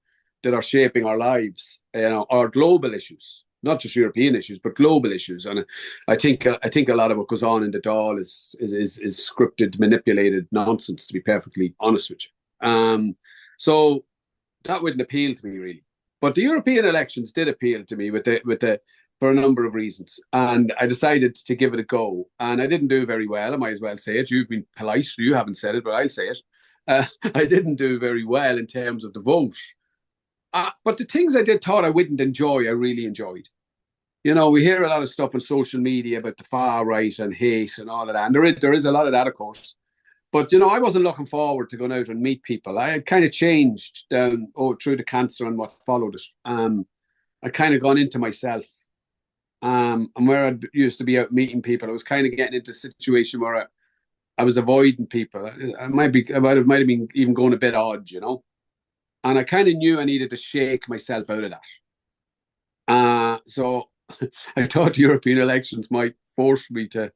that are shaping our lives, are global issues, not just European issues, but global issues. And I think a lot of what goes on in the Dáil is scripted, manipulated nonsense, to be perfectly honest with you. So that wouldn't appeal to me really. But the European elections did appeal to me for a number of reasons, and I decided to give it a go. And I didn't do very well. I might as well say it. You've been polite. You haven't said it, but I'll say it. I didn't do very well in terms of the vote. But the things I thought I wouldn't enjoy, I really enjoyed. We hear a lot of stuff on social media about the far right and hate and all of that. And there is a lot of that, of course. But, I wasn't looking forward to going out and meet people. I had kind of changed through the cancer and what followed it. I kind of gone into myself. And where I used to be out meeting people, I was kind of getting into a situation where I was avoiding people. I might have been even going a bit odd, you know. And I kind of knew I needed to shake myself out of that. So I thought European elections might force me to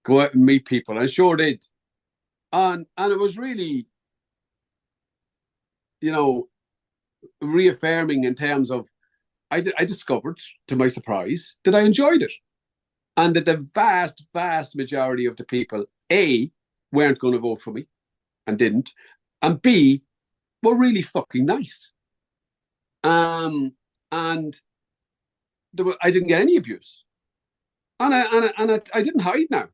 go out and meet people. And I sure did. And it was really, you know, reaffirming in terms of I discovered, to my surprise, that I enjoyed it. And that the vast, vast majority of the people, A, weren't going to vote for me and didn't, and B, were really fucking nice. And I didn't get any abuse. And I didn't hide now.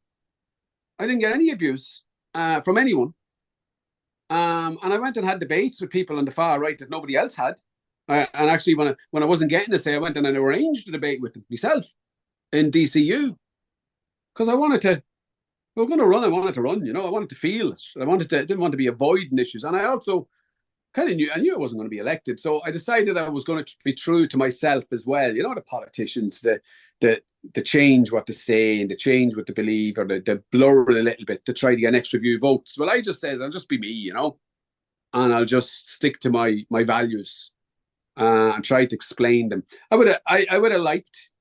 I didn't get any abuse from anyone. And I went and had debates with people on the far right that nobody else had. And actually, when I wasn't getting a say, I went and I arranged a debate with them myself in DCU because I wanted to. We were going to run. I wanted to run. You know, I wanted to feel it. Didn't want to be avoiding issues, and I also kind of knew. I knew I wasn't going to be elected, so I decided I was going to be true to myself as well. You know, the politicians, the change what to say and the change what to believe, or the blur it a little bit to try to get an extra few votes. Well, I just says I'll just be me, you know, and I'll just stick to my values and try to explain them. I would have liked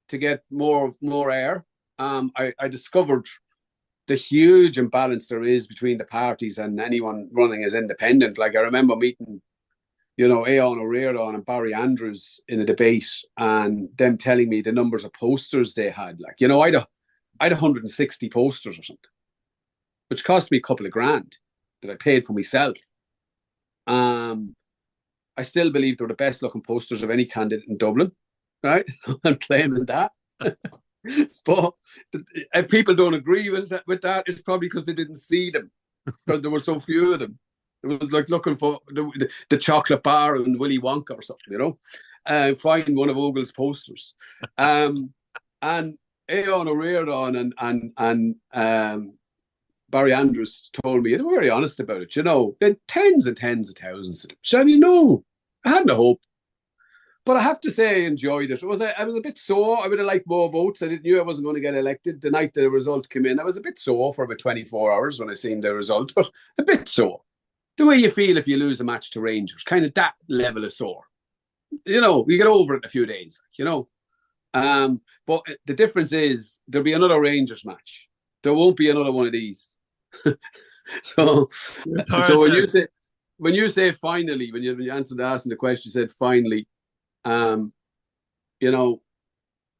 to get more air. I discovered the huge imbalance there is between the parties and anyone running as independent. Like I remember meeting, you know, Aon O'Riordan and Barry Andrews in a debate and them telling me the numbers of posters they had. Like, you know, I'd 160 posters or something, which cost me a couple of grand that I paid for myself. I still believe they're the best looking posters of any candidate in Dublin, right? I'm claiming that. But if people don't agree with that, it's probably because they didn't see them, because there were so few of them. It was like looking for the chocolate bar and Willy Wonka or something, you know. Find one of Ogle's posters, and Aon O'Riordan and Barry Andrews told me, they were very honest about it. You know, they had tens and tens of thousands of them. So you know, I had no hope. But I have to say, I enjoyed it. I was a bit sore. I would have liked more votes. I knew I wasn't going to get elected the night the result came in. I was a bit sore for about 24 hours when I seen the result, but a bit sore. The way you feel if you lose a match to Rangers, kind of that level of sore. You know, you get over it in a few days, you know. But the difference is there'll be another Rangers match. There won't be another one of these. so, so when you say finally, when you answered asking the question, you said finally. Um, you know,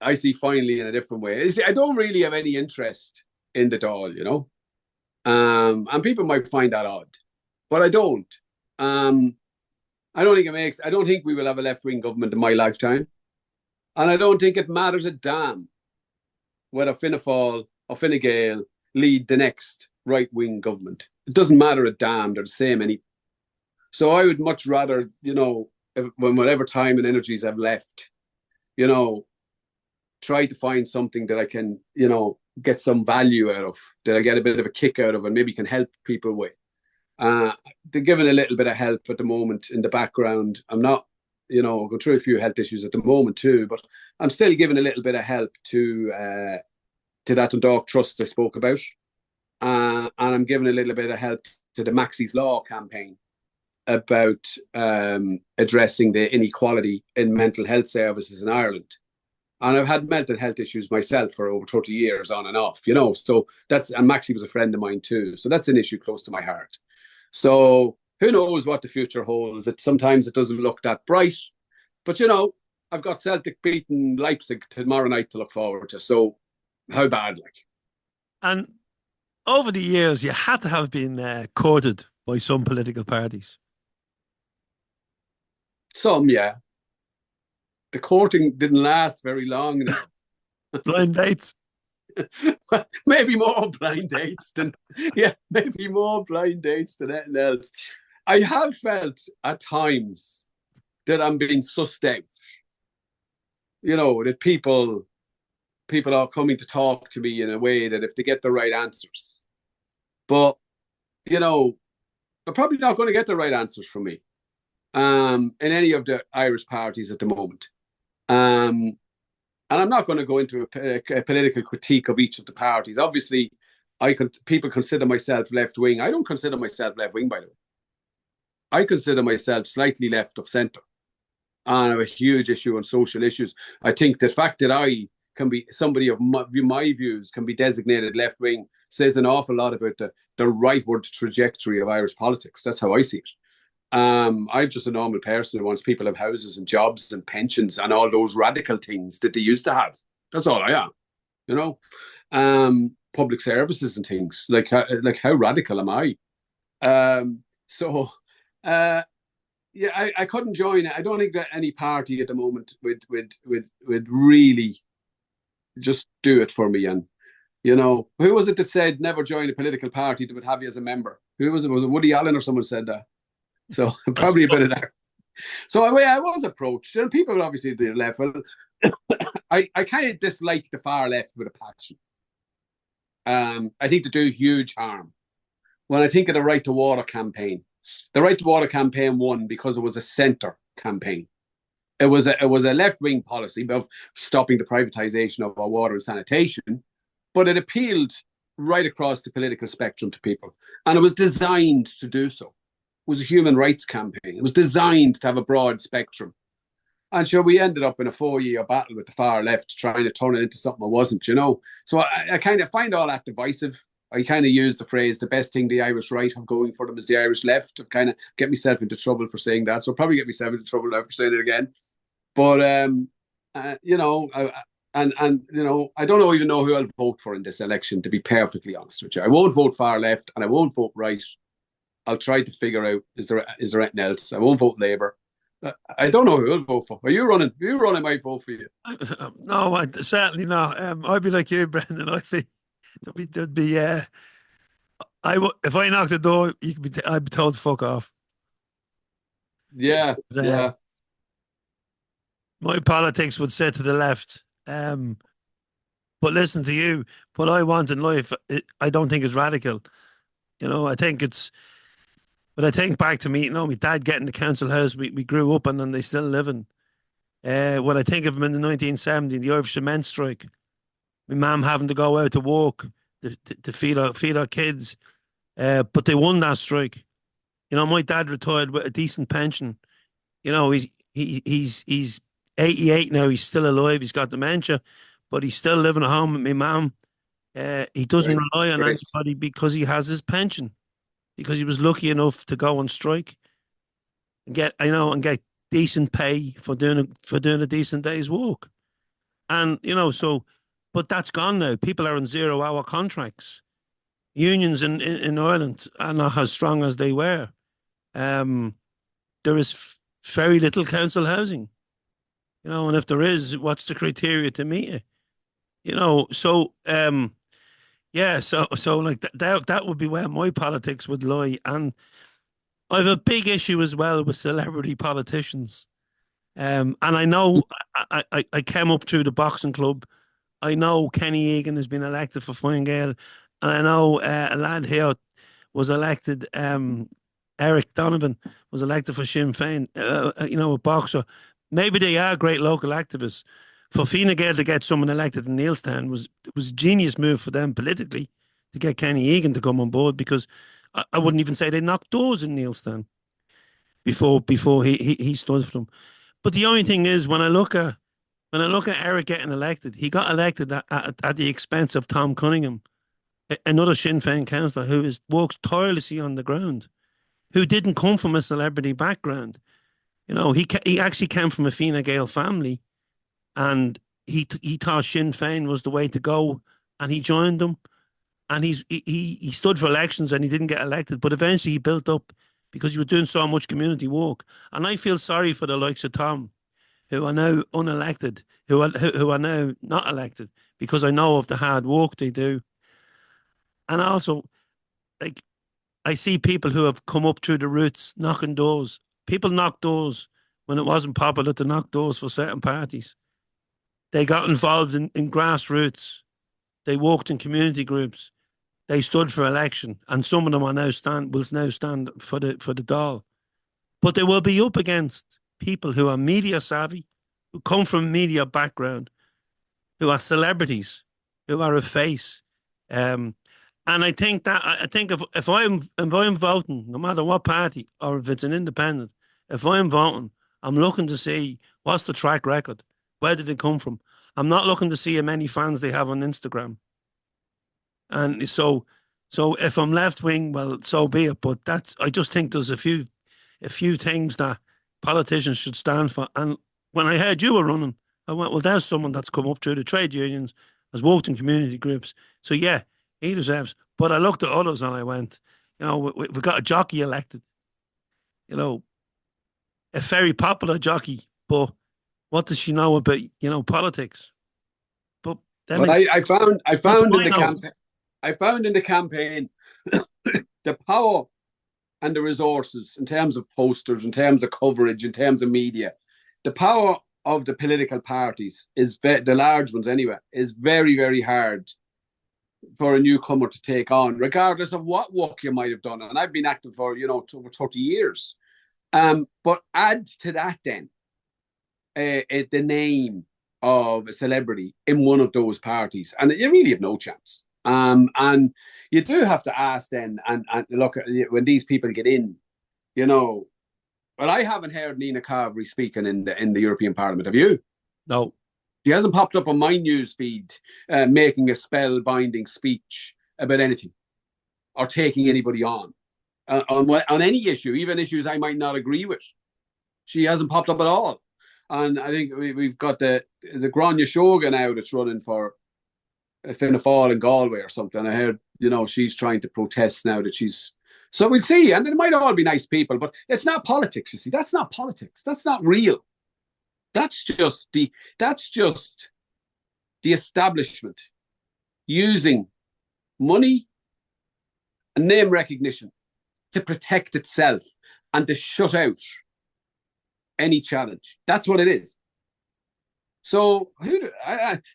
I see finally in a different way. I don't really have any interest in the Dáil, you know. And people might find that odd, but I don't. I don't think it makes. I don't think we will have a left-wing government in my lifetime, and I don't think it matters a damn whether Fianna Fáil or Fine Gael lead the next right-wing government. It doesn't matter a damn. They're the same any. So I would much rather, you know, when whatever time and energies I've left, you know, try to find something that I can, you know, get some value out of, that I get a bit of a kick out of, and maybe can help people with. They're giving a little bit of help at the moment in the background. I'm not, you know, going through a few health issues at the moment too, but I'm still giving a little bit of help to that Dundalk Trust I spoke about, and I'm giving a little bit of help to the Maxie's Law campaign about addressing the inequality in mental health services in Ireland. And I've had mental health issues myself for over 30 years on and off, you know. So and Maxie was a friend of mine too. So that's an issue close to my heart. So who knows what the future holds? Sometimes it doesn't look that bright. But, you know, I've got Celtic beating Leipzig tomorrow night to look forward to. So how bad, like? And over the years, you had to have been courted by some political parties. Some, yeah. The courting didn't last very long. Blind dates. Maybe more blind dates than maybe more blind dates than anything else. I have felt at times that I'm being sussed out. You know, that people are coming to talk to me in a way that if they get the right answers. But, you know, they're probably not going to get the right answers from me in any of the Irish parties at the moment. And I'm not going to go into a political critique of each of the parties. Obviously, people consider myself left wing. I don't consider myself left wing, by the way. I consider myself slightly left of centre, and I have a huge issue on social issues. I think the fact that I can be somebody of my views can be designated left wing says an awful lot about the rightward trajectory of Irish politics. That's how I see it. I'm just a normal person who wants people to have houses and jobs and pensions and all those radical things that they used to have. That's all I am, you know. Public services and things like how radical am I? So, yeah, I couldn't join it. I don't think that any party at the moment would really just do it for me. And who was it that said never join a political party that would have you as a member? Who was it? Was it Woody Allen or someone said that? So probably a bit of that. So I was approached, and people obviously the left. Well, I kind of dislike the far left with a passion. I think they do huge harm. When I think of the Right to Water campaign, the Right to Water campaign won because it was a centre campaign. It was a left wing policy of stopping the privatisation of our water and sanitation, but it appealed right across the political spectrum to people, and it was designed to do so. It was a human rights campaign. It was designed to have a broad spectrum. And sure, we ended up in a 4-year battle with the far left, trying to turn it into something it wasn't. So I kind of find all that divisive. I kind of use the phrase, the best thing the Irish right have going for them is the Irish left. I've kind of get myself into trouble for saying that. So I'll probably get myself into trouble now for saying it again. But, I don't even know who I'll vote for in this election, to be perfectly honest with you. I won't vote far left and I won't vote right. I'll try to figure out, is there anything else? I won't vote Labour. I don't know who I'll vote for. Are you running? If you run, I might vote for you. No, certainly not. I'd be like you, Brendan. I think there'd be if I knocked the door, I'd be told to fuck off. Yeah, yeah. My politics would say to the left. But listen to you. What I want in life, I don't think is radical. I think it's. But I think back to me, my dad getting the council house we grew up in and they still live in. When I think of him in the 1970s, the Irish cement strike, my mum having to go out to work to feed our kids, but they won that strike. My dad retired with a decent pension. He's 88 now. He's still alive. He's got dementia, but he's still living at home with my mum. He doesn't rely on anybody because he has his pension, because he was lucky enough to go on strike and get decent pay for doing a decent day's work. And but that's gone now. People are on 0-hour contracts. Unions in Ireland are not as strong as they were. There is very little council housing. And if there is, what's the criteria to meet it? Yeah, so like that would be where my politics would lie. And I have a big issue as well with celebrity politicians. And I know I came up through the boxing club. I know Kenny Egan has been elected for Fine Gael, and I know a lad here was elected. Eric Donovan was elected for Sinn Féin. A boxer. Maybe they are great local activists. For Fine Gael to get someone elected in Neilstown was a genius move for them politically to get Kenny Egan to come on board, because I wouldn't even say they knocked doors in Neilstown before he stood for them. But the only thing is, when I look at Eric getting elected, he got elected at the expense of Tom Cunningham, another Sinn Féin councillor who works tirelessly on the ground, who didn't come from a celebrity background. He actually came from a Fine Gael family, and he thought Sinn Féin was the way to go, and he joined them. And he stood for elections and he didn't get elected, but eventually he built up because he was doing so much community work. And I feel sorry for the likes of Tom, who are now unelected, who are now not elected, because I know of the hard work they do. And also, like, I see people who have come up through the roots knocking doors. People knocked doors when it wasn't popular to knock doors for certain parties. They got involved in grassroots. They worked in community groups. They stood for election, and some of them will now stand for the Dáil. But they will be up against people who are media savvy, who come from a media background, who are celebrities, who are a face. Um, and I think if I'm voting, no matter what party or if it's an independent, if I'm voting, I'm looking to see what's the track record, where did it come from. I'm not looking to see how many fans they have on Instagram. And so if I'm left wing, well, so be it. But that's I just think there's a few things that politicians should stand for. And when I heard you were running, I went, well, there's someone that's come up through the trade unions, has worked in community groups. So yeah, he deserves. But I looked at others and I went, we got a jockey elected, you know, a very popular jockey, but what does she know about, politics? But then But again, I what do found in I the know? campaign, I found in the campaign the power and the resources in terms of posters, in terms of coverage, in terms of media, the power of the political parties the large ones anyway, is very, very hard for a newcomer to take on, regardless of what work you might have done. And I've been active for, over 30 years. But add to that then the name of a celebrity in one of those parties, and you really have no chance. And you do have to ask then, and look, when these people get in, you know, well, I haven't heard Nina Carvery speaking in the European Parliament. Have you? No. She hasn't popped up on my news feed making a spell-binding speech about anything or taking anybody on any issue, even issues I might not agree with. She hasn't popped up at all. And I think we've got the Grania Shoga now that's running for Fianna Fáil in Galway or something. I heard, she's trying to protest now that she's. So we'll see. And it might all be nice people, but it's not politics, you see. That's not politics. That's not real. That's just the establishment using money and name recognition to protect itself and to shut out any challenge. That's what it is. So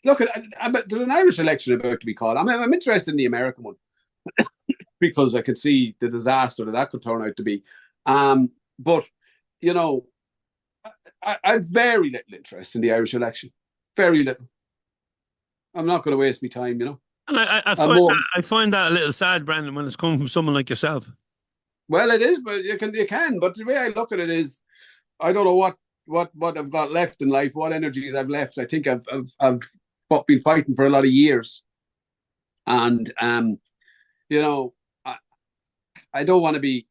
look, there's an Irish election about to be called. I'm interested in the American one because I could see the disaster that could turn out to be. But you know, I have very little interest in the Irish election. Very little. I'm not going to waste my time. And I'm more. I find that a little sad, Brandon, when it's coming from someone like yourself. Well, it is, but you can. But the way I look at it is, I don't know what I've got left in life, what energies I've left. I think I've been fighting for a lot of years, and you know, I, I don't want to be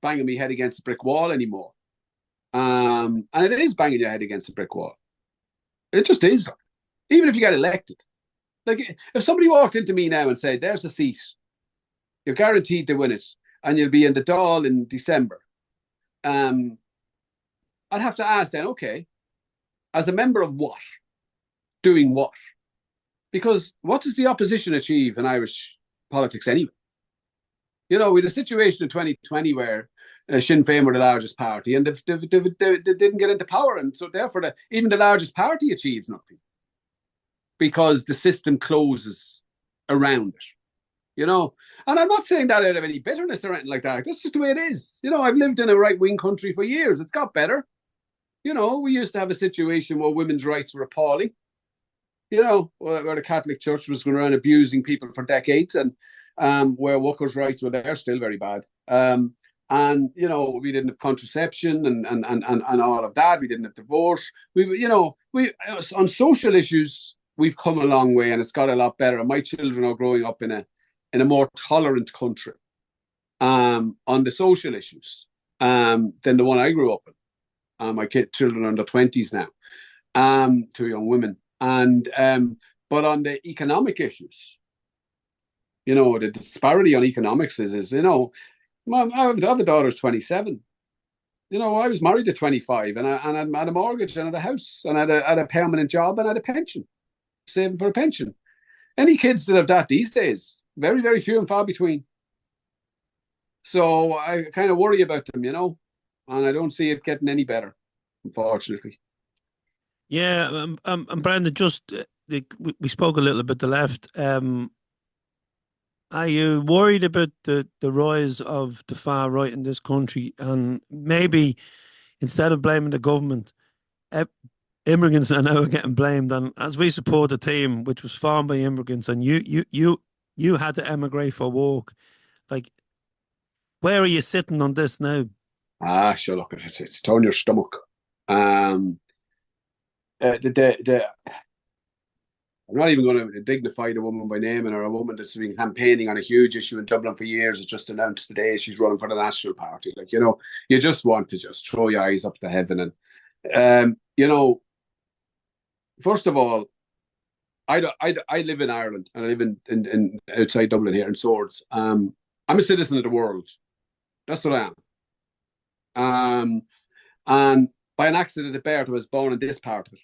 banging my head against a brick wall anymore. And it is banging your head against a brick wall. It just is. Even if you get elected, like if somebody walked into me now and said, "There's a seat, you're guaranteed to win it, and you'll be in the Dáil in December," um, I'd have to ask then, okay, as a member of what, doing what? Because what does the opposition achieve in Irish politics anyway? We had a situation in 2020 where Sinn Féin were the largest party and they didn't get into power. And so therefore, even the largest party achieves nothing because the system closes around it. And I'm not saying that out of any bitterness or anything like that. That's just the way it is. I've lived in a right-wing country for years. It's got better. We used to have a situation where women's rights were appalling. Where the Catholic Church was going around abusing people for decades, and where workers' rights were there still very bad. And we didn't have contraception and all of that. We didn't have divorce. We on social issues we've come a long way, and it's got a lot better. And my children are growing up in a more tolerant country on the social issues than the one I grew up in. My children are in their 20s now, two young women. And but on the economic issues, the disparity on economics is Mom, I have a daughter who's 27. I was married at 25 and I had a mortgage and I had a house and I had a permanent job and I had a pension, saving for a pension. Any kids that have that these days, very, very few and far between. So I kind of worry about them, and I don't see it getting any better, unfortunately. Yeah, and Brandon, just we spoke a little about the left. Are you worried about the rise of the far right in this country? And maybe instead of blaming the government, immigrants are now getting blamed, and as we support a team which was formed by immigrants, and you had to emigrate for work, like where are you sitting on this now? Sure, look, it's turn your stomach. Um, the I'm not even going to dignify the woman by naming her. A woman that's been campaigning on a huge issue in Dublin for years has just announced today she's running for the National Party. Like, you just want to just throw your eyes up to heaven. And, first of all, I live in Ireland and I live in outside Dublin here in Swords. I'm a citizen of the world. That's what I am. And by an accident at birth, I was born in this part of it.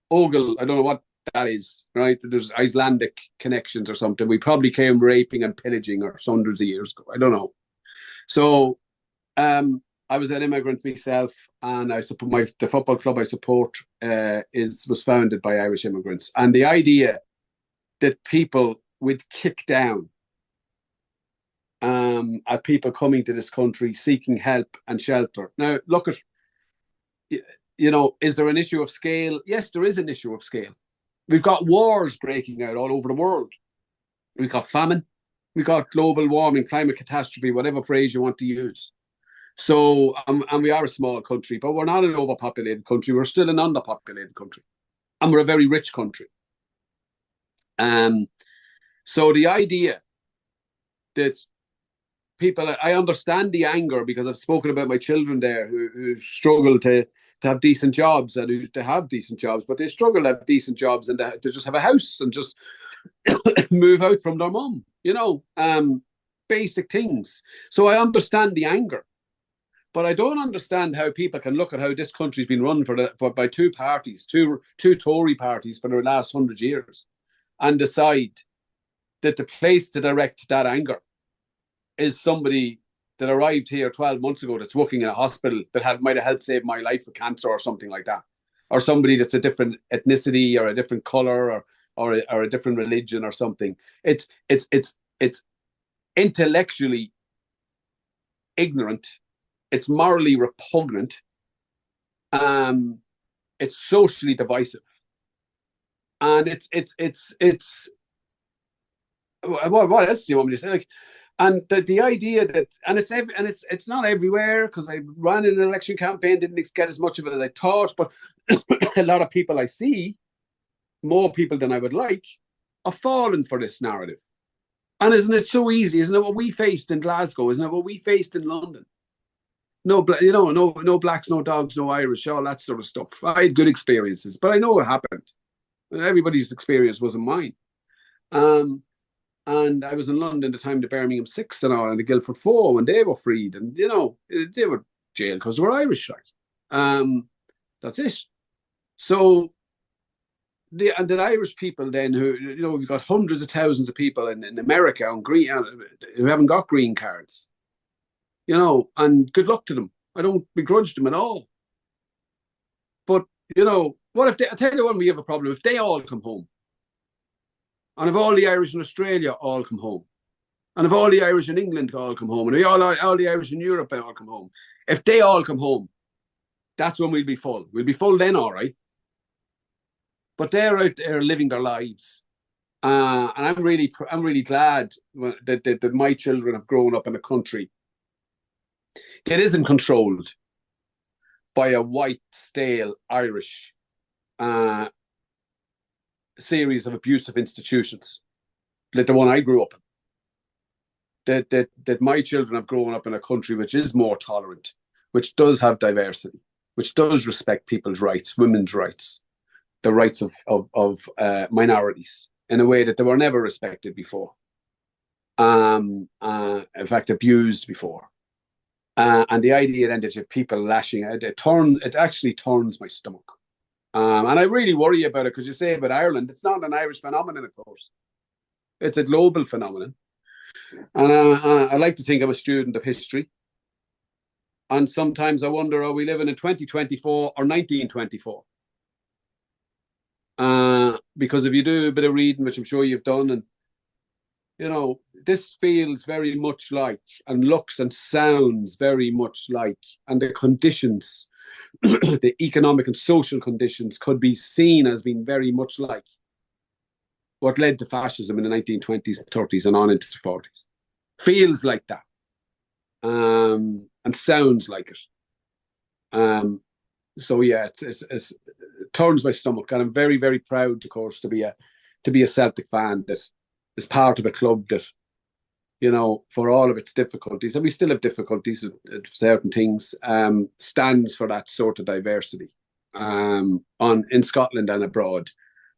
Ogle, I don't know what that is, right? There's Icelandic connections or something. We probably came raping and pillaging or hundreds of years ago. I don't know. So I was an immigrant myself, and I support the football club I support was founded by Irish immigrants. And the idea that people would kick down at people coming to this country seeking help and shelter. Now, look at is there an issue of scale? Yes, there is an issue of scale. We've got wars breaking out all over the world. We've got famine. We've got global warming, climate catastrophe, whatever phrase you want to use. So, and we are a small country, but we're not an overpopulated country. We're still an underpopulated country. And we're a very rich country. So the idea that people, I understand the anger because I've spoken about my children there who struggle to have decent jobs and who to have decent jobs, but they struggle to have decent jobs and to just have a house and just move out from their mum, basic things. So I understand the anger, but I don't understand how people can look at how this country's been run by two parties, two Tory parties for the last 100 years, and decide that the place to direct that anger is somebody that arrived here 12 months ago that's working in a hospital that might have helped save my life with cancer or something like that, or somebody that's a different ethnicity or a different color or a different religion or something. It's intellectually ignorant. It's morally repugnant. It's socially divisive, and it's. What else do you want me to say? Like, and the idea that, and it's not everywhere, because I ran an election campaign, didn't get as much of it as I thought, but a lot of people I see, more people than I would like, are falling for this narrative. And isn't it so easy? Isn't it what we faced in Glasgow? Isn't it what we faced in London? No, no blacks, no dogs, no Irish, all that sort of stuff. I had good experiences, but I know what happened. Everybody's experience wasn't mine. And I was in London at the time, the Birmingham Six and all, and the Guildford Four when they were freed, and they were jailed because they were Irish, like. That's it. So the Irish people then, who we've got hundreds of thousands of people in America on green who haven't got green cards, and good luck to them. I don't begrudge them at all. But what if I tell you when we have a problem, if they all come home, and if all the Irish in Australia all come home, and if all the Irish in England all come home, and if all the Irish in Europe all come home, if they all come home, that's when we'll be full. We'll be full then, all right. But they're out there living their lives, and I'm really glad that my children have grown up in a country that isn't controlled by a white, stale Irish series of abusive institutions, like the one I grew up in. That my children have grown up in a country which is more tolerant, which does have diversity, which does respect people's rights, women's rights, the rights of minorities in a way that they were never respected before. In fact, abused before. And the idea then that you have people lashing out, it actually turns my stomach. And I really worry about it, because you say about Ireland, it's not an Irish phenomenon, of course. It's a global phenomenon. And I like to think I'm a student of history. And sometimes I wonder, are we living in 2024 or 1924? Because if you do a bit of reading, which I'm sure you've done, and this feels very much like, and looks and sounds very much like, and the conditions the economic and social conditions could be seen as being very much like what led to fascism in the 1920s, 30s, and on into the 40s. Feels like that, and sounds like it. So yeah, it turns my stomach, and I'm very, very proud, of course, to be a Celtic fan that is part of a club that, for all of its difficulties, and we still have difficulties at certain things, stands for that sort of diversity, in Scotland and abroad.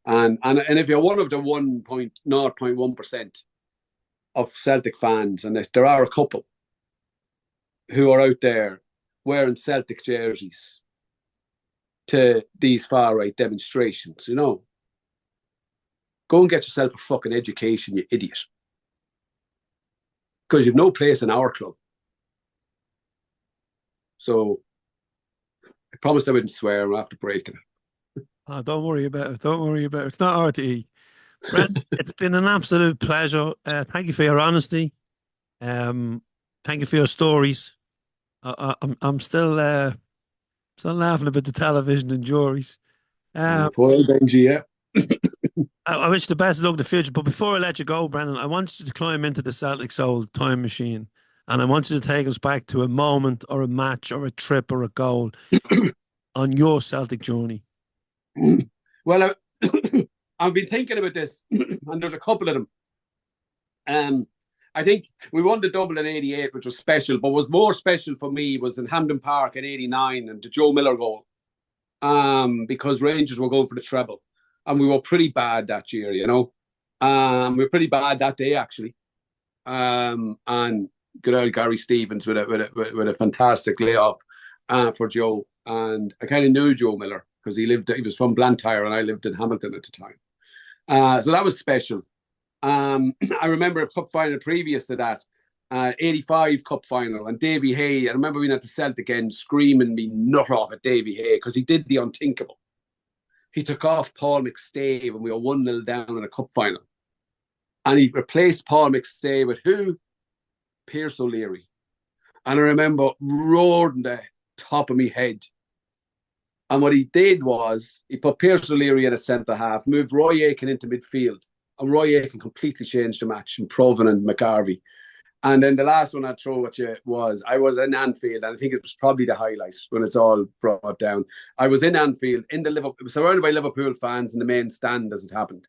And if you're one of the 1.0.1% of Celtic fans, and there are a couple who are out there wearing Celtic jerseys to these far right demonstrations, go and get yourself a fucking education, you idiot. Because you've no place in our club. So I promised I wouldn't swear. I'm after breaking it. Oh, don't worry about it. Don't worry about it. It's not RTE. Brent, it's been an absolute pleasure. Thank you for your honesty. Thank you for your stories. I'm still laughing about the television and juries. Poor Benji, yeah. I wish you the best of luck in the future. But before I let you go, Brendan, I want you to climb into the Celtic Soul time machine. And I want you to take us back to a moment or a match or a trip or a goal on your Celtic journey. Well, I've been thinking about this, and there's a couple of them. I think we won the double in '88, which was special, but what was more special for me was in Hampden Park in '89 and the Joe Miller goal, because Rangers were going for the treble, and we were pretty bad that year, we were pretty bad that day actually, and good old Gary Stevens with a fantastic layoff for Joe, and I kind of knew Joe Miller because he was from Blantyre and I lived in Hamilton at the time, so that was special. I remember a cup final previous to that, 85 cup final, and Davy Hay. I remember being at the Celtic end screaming me nut off at Davy Hay because he did the unthinkable. He took off Paul McStay when we were 1-0 down in a cup final, and he replaced Paul McStay with who? Pierce O'Leary. And I remember roaring the top of my head. And what he did was he put Pierce O'Leary in at centre half, moved Roy Aitken into midfield. And Roy Aitken completely changed the match in Provan and McGarvey. And then the last one I'd throw at you was I was in Anfield, and I think it was probably the highlight when it's all brought down. I was in Anfield, it was surrounded by Liverpool fans in the main stand as it happened.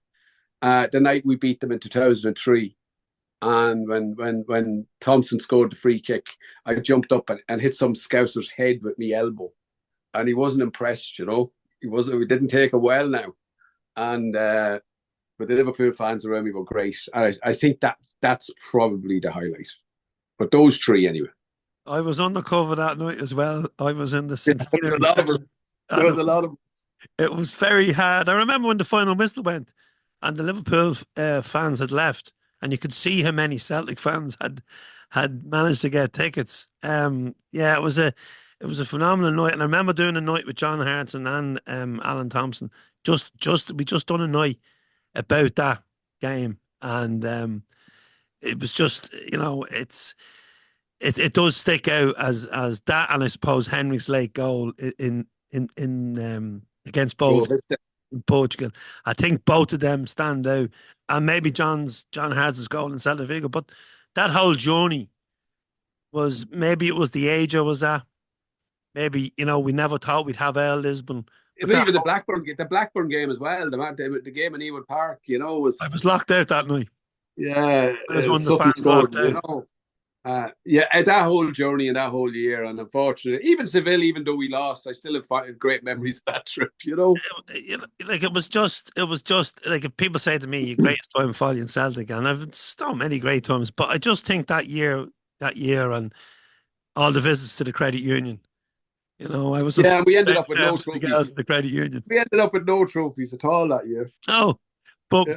The night we beat them in 2003. And when Thompson scored the free kick, I jumped up and hit some Scouser's head with my elbow. And he wasn't impressed, We didn't take it well now. And but the Liverpool fans around me were great. I think that's probably the highlight. But those three, anyway. I was on the cover that night as well. I was in the centenary. There was a lot of. It was very hard. I remember when the final whistle went, and the Liverpool fans had left, and you could see how many Celtic fans had managed to get tickets. Yeah, it was a phenomenal night, and I remember doing a night with John Hartson and Alan Thompson. We just done a night about that game, and it was just it does stick out as that, and I suppose Henrik's late goal in against both in Portugal. I think both of them stand out, and maybe John Hartson's goal in Celta Vigo, but that whole journey was, maybe it was the age I was at. Maybe, we never thought we'd have Air Lisbon. But even the Blackburn game as well, the game in Ewood Park, was. I was locked out that night. Yeah, it was something scored, that whole journey and that whole year, and unfortunately, even Seville, even though we lost, I still have great memories of that trip. Like it was just like, if people say to me, "Your greatest time following Celtic," and I've had so many great times, but I just think that year, and all the visits to the credit union. I was. Yeah, we ended up with no trophies. The credit union. We ended up with no trophies at all that year. No, but,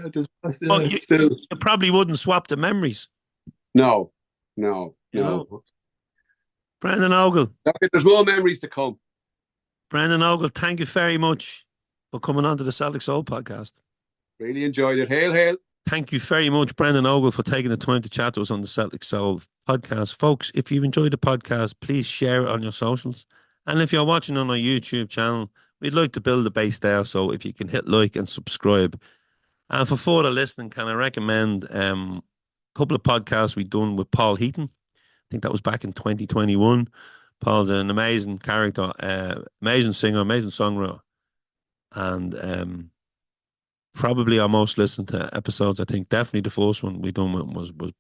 still, you probably wouldn't swap the memories. No. Brendan Ogle. There's more memories to come. Brendan Ogle, thank you very much for coming on to the Celtic Soul podcast. Really enjoyed it. Hail, hail. Thank you very much, Brendan Ogle, for taking the time to chat to us on the Celtic Soul podcast. Folks, if you enjoyed the podcast, please share it on your socials And if you're watching on our YouTube channel, we'd like to build a base there. So if you can hit like and subscribe. And for further listening, can I recommend a couple of podcasts we've done with Paul Heaton? I think that was back in 2021. Paul's an amazing character, amazing singer, amazing songwriter, and probably our most listened to episodes. I think definitely the first one we done with was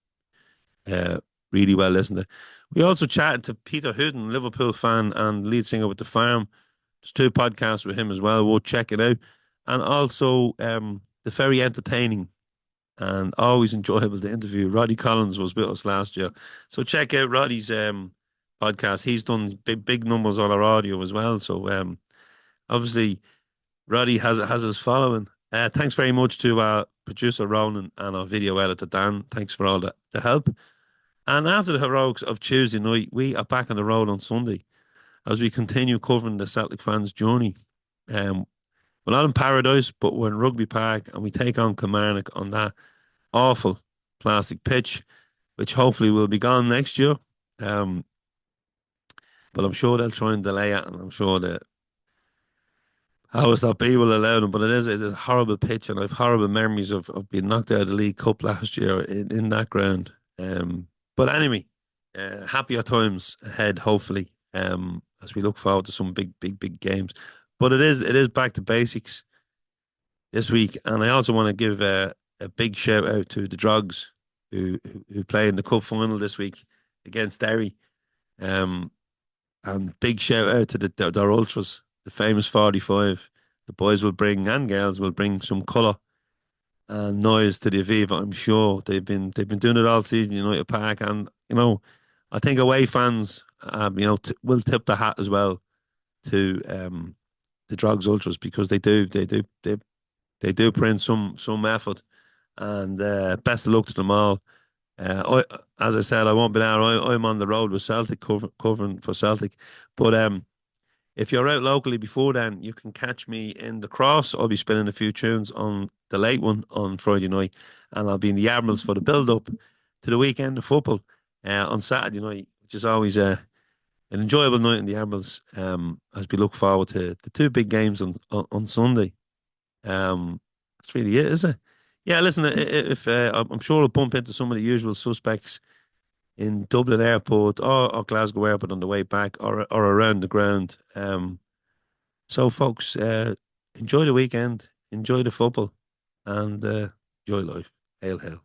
uh, really well listened to. We also chatted to Peter Hooden, Liverpool fan and lead singer with The Farm. There's two podcasts with him as well. We'll check it out. And also the very entertaining and always enjoyable to interview. Roddy Collins was with us last year. So check out Roddy's podcast. He's done big numbers on our audio as well. So obviously Roddy has his following. Thanks very much to our producer Ronan and our video editor Dan. Thanks for all the help. And after the heroics of Tuesday night, we are back on the road on Sunday as we continue covering the Celtic fans' journey. Um, we're not in paradise, but we're in Rugby Park and we take on Kilmarnock on that awful plastic pitch, which hopefully will be gone next year. Um, but I'm sure they'll try and delay it, and I'm sure that powers that be will allow them. But it is a horrible pitch, and I've horrible memories of being knocked out of the League Cup last year in that ground. But anyway, happier times ahead, hopefully, as we look forward to some big games. But it is back to basics this week, and I also want to give a big shout out to the Drogs who play in the cup final this week against Derry. Um, and big shout out to their ultras, the famous 45. The boys will bring and girls will bring some colour and noise to the Aviva. I'm sure they've been doing it all season, United Park, and I think away fans, will tip the hat as well to the Drogs ultras because they do put in some effort, and best of luck to them all. As I said, I won't be there. I'm on the road with Celtic covering for Celtic, but if you're out locally before then, you can catch me in the Cross. I'll be spinning a few tunes on the late one on Friday night, and I'll be in the Admirals for the build up to the weekend of football on Saturday night, which is always an enjoyable night in the Admirals. As we look forward to the two big games on Sunday. That's really it, is it? Yeah, listen, if I'm sure I'll bump into some of the usual suspects in Dublin Airport or Glasgow Airport on the way back or around the ground. So, folks, enjoy the weekend, enjoy the football, and enjoy life. Hail, hail.